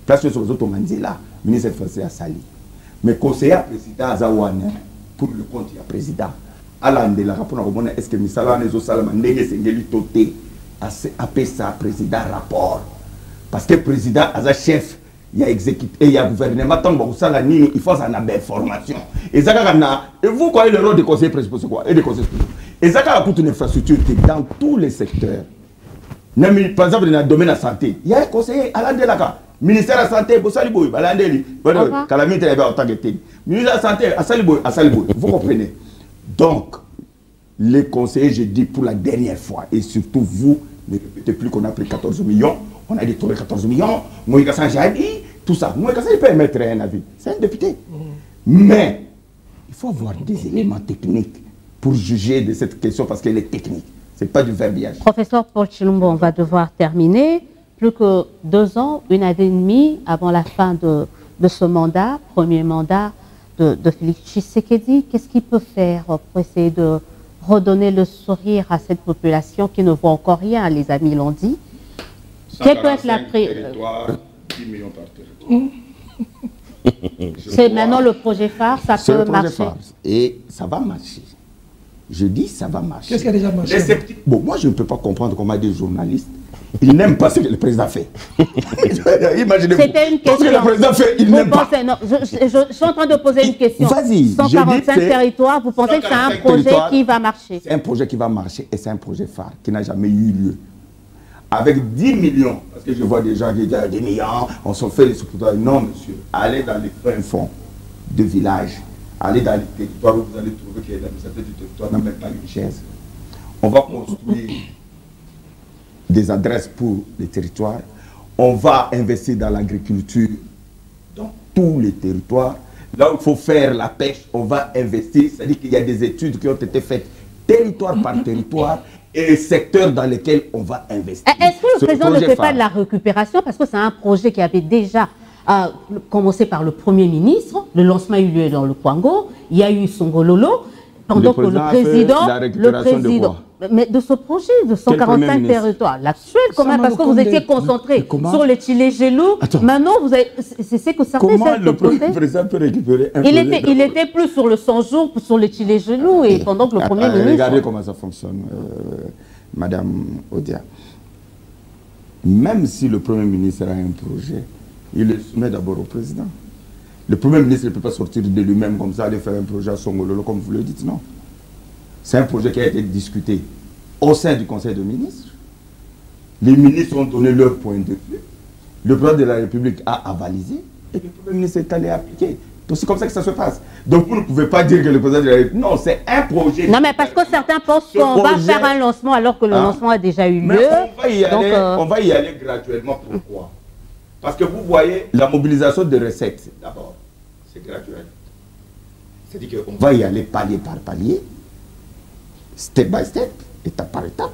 Place sur les autres là, ministre français à Sali. Mais conseiller président Azawane, pour le compte, il y a président. Alande la rapport à est-ce que Misala Nezo Salama Nege Sengeli Toté a appelé ça président rapport. Parce que président Aza chef, il y a exécuté, il y a gouvernement, tant que ça il faut en avoir formation. Et vous croyez le rôle des conseillers principaux, c'est quoi? Et des conseillers principaux. Et ça a une infrastructure dans tous les secteurs. Par exemple, dans le domaine de la santé, il y a un conseiller Alande Laka. Ministère de la Santé, Bossaliboui, Balandeli, Calamité, ministère de la Santé, Assaliboui, vous comprenez? Donc, les conseillers, je dis pour la dernière fois, et surtout vous, ne répétez plus qu'on a pris 14 millions, on a détourné 14 millions, Moïka Sanjadi, tout ça. Moïka Sanjadi peut émettre un avis, c'est un député. Mais, il faut avoir des éléments techniques pour juger de cette question parce qu'elle est technique, ce n'est pas du verbiage. Professeur Paul Chilumbu, on va devoir terminer. Plus que 2 ans, 1 année et demie avant la fin de ce mandat, premier mandat de Félix Tshisekedi, qu'est-ce qu'il peut faire pour essayer de redonner le sourire à cette population qui ne voit encore rien, les amis l'ont dit? Quelle peut être la territoire, 10 millions par territoire. C'est maintenant le projet phare, ça peut marcher. Et ça va marcher. Je dis ça va marcher. Qu'est-ce qui a déjà marché? Bon, moi je ne peux pas comprendre comment des journalistes, ils n'aiment pas ce que le président fait. Imaginez-vous. C'était une question. Ce que le président fait, il n'aime pas. Non, je suis en train de poser une question. Vas-y. 145 territoires, vous pensez que c'est un projet qui va marcher? C'est un projet qui va marcher et c'est un projet phare qui n'a jamais eu lieu. Avec 10 millions, parce que je vois des gens qui disent 10 millions, on s'en fait les sous-territoires. Non, monsieur, allez dans les fins fonds de village, allez dans les territoires où vous allez trouver que l'administrateur du territoire n'a même pas une chaise. On va construire des adresses pour les territoires. On va investir dans l'agriculture dans tous les territoires. Là où il faut faire la pêche, on va investir. C'est-à-dire qu'il y a des études qui ont été faites territoire par territoire et secteurs dans lesquels on va investir. Est-ce que le président ne fait pas de la récupération? Parce que c'est un projet qui avait déjà commencé par le Premier ministre. Le lancement a eu lieu dans le Kwango. Il y a eu Songololo. Pendant que le président... Mais de ce projet de 145 territoires, l'actuel quand même, parce que vous étiez concentré sur les Chilé-Gelou. Maintenant, c'est que certains... Comment le président peut récupérer un projet il était plus sur le 100 jours que sur les Chilé-Gelou, et pendant que le Premier ministre... Regardez comment ça fonctionne, Madame Odia. Même si le Premier ministre a un projet, il le soumet d'abord au président. Le Premier ministre ne peut pas sortir de lui-même comme ça, aller faire un projet à Songololo, comme vous le dites, non. C'est un projet qui a été discuté au sein du Conseil des ministres. Les ministres ont donné leur point de vue. Le président de la République a avalisé et le Premier ministre est allé appliquer. Donc c'est comme ça que ça se passe. Donc vous ne pouvez pas dire que le président de la République... Non, c'est un projet... Non, mais parce que certains pensent qu'on va faire un lancement alors que le lancement a déjà eu lieu. On va y aller graduellement. Pourquoi? Parce que vous voyez, la mobilisation de recettes, d'abord, c'est graduel. C'est-à-dire qu'on va y aller palier par palier, step by step, étape par étape.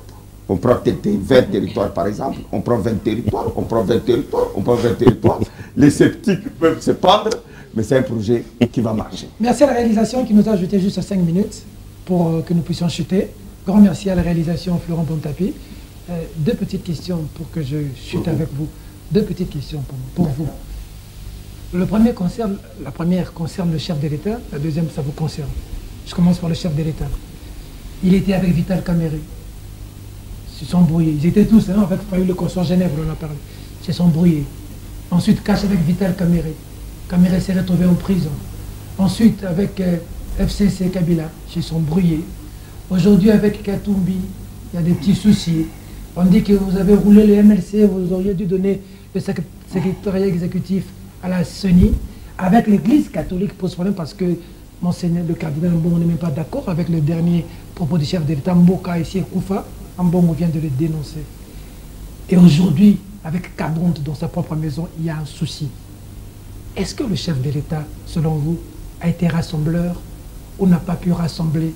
On prend 20 territoires par exemple, on prend 20 territoires, on prend 20 territoires, on prend 20 territoires. Les sceptiques peuvent se pendre, mais c'est un projet qui va marcher. Merci à la réalisation qui nous a ajouté juste 5 minutes pour que nous puissions chuter. Grand merci à la réalisation Florent Bontapi. Deux petites questions pour que je chute avec vous. Deux petites questions pour vous. La première concerne le chef de l'État, la deuxième, ça vous concerne. Je commence par le chef de l'État. Il était avec Vital Kamerhe. Ils se sont brouillés. Ils étaient tous, avec le consort Genève, on en a parlé. Ils se sont brouillés. Ensuite, caché avec Vital Kamerhe. Kamerhe s'est retrouvé en prison. Ensuite, avec FCC Kabila, ils se sont brouillés. Aujourd'hui, avec Katumbi, il y a des petits soucis. On dit que vous avez roulé le MLC, vous auriez dû donner le secrétariat exécutif à la CENI. Avec l'Église catholique pose problème parce que Monseigneur le cardinal Mbongo n'est même pas d'accord avec le dernier propos du chef de l'État, Mboka ici Koufa. Mbongo vient de le dénoncer. Et aujourd'hui, avec Kabonde dans sa propre maison, il y a un souci. Est-ce que le chef de l'État, selon vous, a été rassembleur ou n'a pas pu rassembler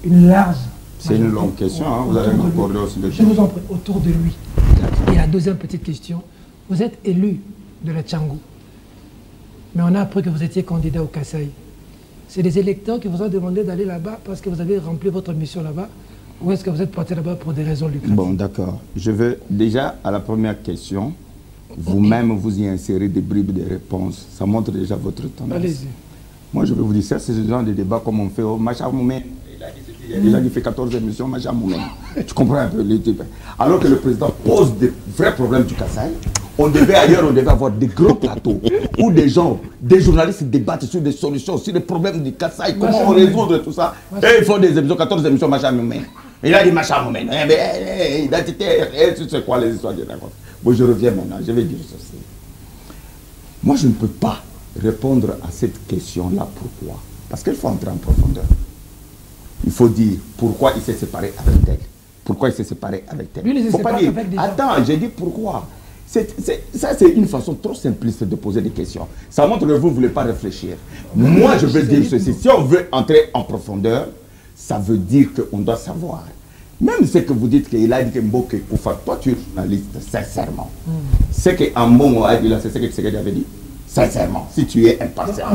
une large... C'est une longue question, hein, vous allez m'accorder aussi le temps. Je vous en prie, autour de lui. Et la deuxième petite question, vous êtes élu de la Tchangou, mais on a appris que vous étiez candidat au Kasaï. C'est les électeurs qui vous ont demandé d'aller là-bas parce que vous avez rempli votre mission là-bas, ou est-ce que vous êtes parti là-bas pour des raisons lucratives? Bon, d'accord. Je vais déjà à la première question, vous-même vous y insérez des bribes de réponses. Ça montre déjà votre tendance. Allez-y. Moi, je vais vous dire, ça, c'est ce genre de débat comme on fait au Macha Moumé. Il y a des gens qui font 14 émissions, Macha Moumé. Tu comprends un peu les types. Alors que le président pose des vrais problèmes du Kasaï, on devait avoir des gros plateaux où des gens, des journalistes débattent sur des solutions, sur les problèmes du Kasaï, comment on résoudre tout ça. Et ils font des émissions, 14 émissions, Macha Moumé. Il a dit Macha Moumé. Identité, tu sais quoi les histoires qu'il raconte. Bon, je reviens maintenant, je vais dire ceci. Moi, je ne peux pas répondre à cette question-là, pourquoi? Parce qu'il faut entrer en profondeur. Il faut dire pourquoi il s'est séparé avec elle. Pourquoi il s'est séparé avec elle. Il ne faut pas dire, attends, j'ai dit pourquoi. Ça, c'est une façon trop simpliste de poser des questions. Ça montre que vous ne voulez pas réfléchir. Moi, je veux dire ceci. Si on veut entrer en profondeur, ça veut dire qu'on doit savoir. Même ce que vous dites qu'il a dit que Mboka Koufa, toi tu es journaliste, sincèrement. Ce que Mbongo a dit là, c'est ce que Tshisekedi avait dit. Sincèrement, si tu es impartial.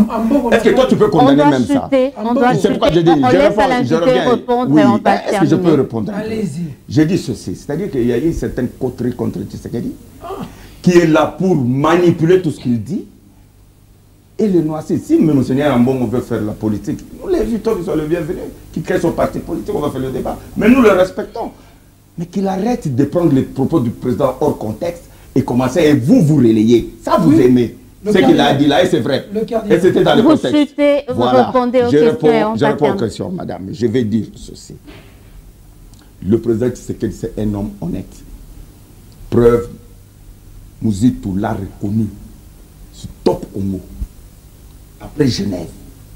Est-ce que toi tu peux condamner même ça? C'est pourquoi je dis, je reviens. Oui, est-ce que je peux répondre? Allez-y. Je dis ceci, c'est-à-dire qu'il y a une certaine coterie contre Tshisekedi qui est là pour manipuler tout ce qu'il dit et le noyer. Si M. Mbongo veut faire la politique, nous l'invitons, ils sont les bienvenus, qu'il crée son parti politique, on va faire le débat. Mais nous le respectons. Mais qu'il arrête de prendre les propos du président hors contexte et commencer et vous relayez. Ça vous aimez. Ce qu'il a dit là, et c'est vrai. Et c'était dans le contexte. Vous répondez aux questions. Je réponds aux questions, madame. Je vais dire ceci. Le président Tshisekedi, c'est un homme honnête. Preuve, Mouzitou l'a reconnu. C'est top homo. Après Genève,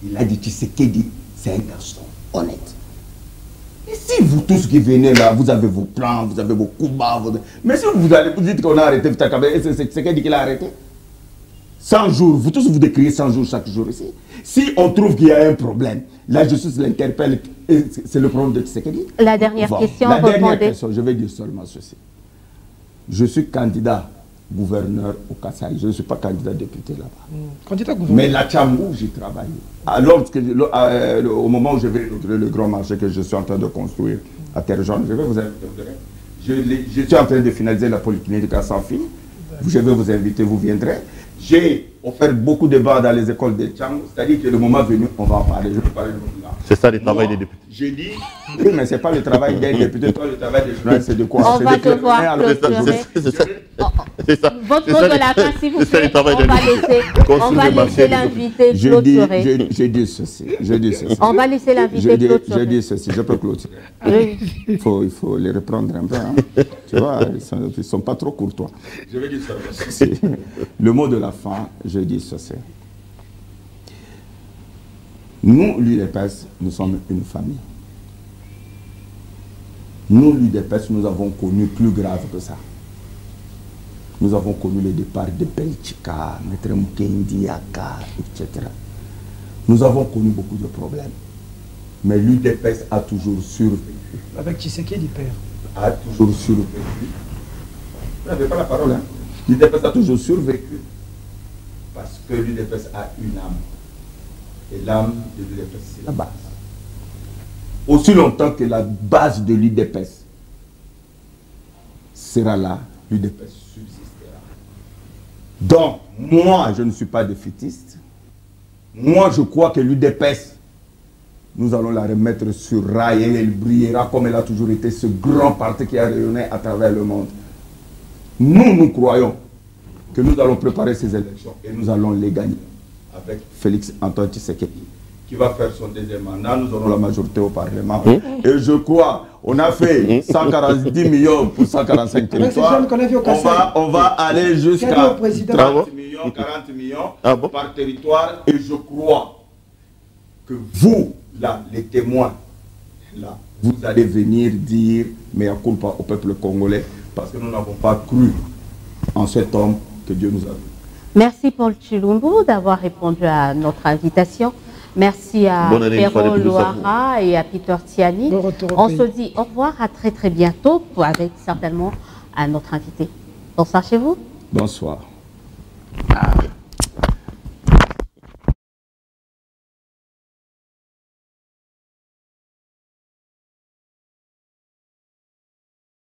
il a dit Tshisekedi, c'est un garçon honnête. Et si vous tous qui venez là, vous avez vos plans, vous avez vos coups bas, mais si vous dites qu'on a arrêté Vital Kamerhe, c'est Tshisekedi qui l'a arrêté. 100 jours, vous tous vous décrivez 100 jours chaque jour ici. Si on trouve qu'il y a un problème, la justice l'interpelle, c'est le problème de Tshisekedi. La dernière question, la dernière question, je vais dire seulement ceci. Je suis candidat gouverneur au Kasaï, je ne suis pas candidat député là-bas. Candidat gouverneur. Mais la Tchangou, j'y travaille. Alors, au moment où je vais inaugurer le grand marché que je suis en train de construire à Terre Jaune. Je vais vous inviter. Je suis en train de finaliser la polyclinique à Saint-Fil. Je vais vous inviter, vous viendrez. J'ai offert beaucoup de débats dans les écoles de Tchang, c'est-à-dire que le moment venu, on va en parler. Je vais parler de là. C'est ça le travail des députés. J'ai dit, oui, mais ce n'est pas le travail des députés, toi, le travail des journalistes, c'est de quoi? On va devoir clôturer. C'est ça. Votre mot de la fin, s'il vous plaît, on va laisser l'invité clôturer. Je dis ceci. On va laisser l'invité clôturer. Je dis ceci, je peux clôturer. Oui. Il faut les reprendre un peu. Hein. Tu vois, ils ne sont pas trop courtois. Je vais dire ceci. Le mot de la fin, je dis ceci. Nous, l'UDPS, nous sommes une famille. Nous, l'UDPS, nous avons connu plus grave que ça. Nous avons connu le départ de Belchika, Maître Mukendi, Yaka, etc. Nous avons connu beaucoup de problèmes. Mais l'UDPS a toujours survécu. Avec Tshisekedi, père. A toujours survécu. Vous n'avez pas la parole, hein? L'UDPS a toujours survécu. Parce que l'UDPS a une âme. Et l'âme de l'UDPS, c'est la base. Aussi longtemps que la base de l'UDPS sera là, l'UDPS subsistera. Donc, moi, je ne suis pas défaitiste. Moi, je crois que l'UDPS, nous allons la remettre sur rail et elle brillera comme elle a toujours été, ce grand parti qui a rayonné à travers le monde. Nous croyons que nous allons préparer ces élections et nous allons les gagner avec Félix Antoine Tshisekedi, qui va faire son deuxième mandat. Nous aurons la majorité au Parlement. Et je crois, on a fait 140 millions pour 145 territoires. On va aller jusqu'à 30 millions, 40 millions par territoire. Et je crois que vous, là, les témoins, là, vous allez venir dire mea culpa au peuple congolais parce que nous n'avons pas cru en cet homme que Dieu nous a vu. Merci Paul Tshilombo d'avoir répondu à notre invitation. Merci à Perro Loara et à Peter Tiani. On se dit au revoir, à très très bientôt avec certainement un autre invité. Bonsoir chez vous. Bonsoir.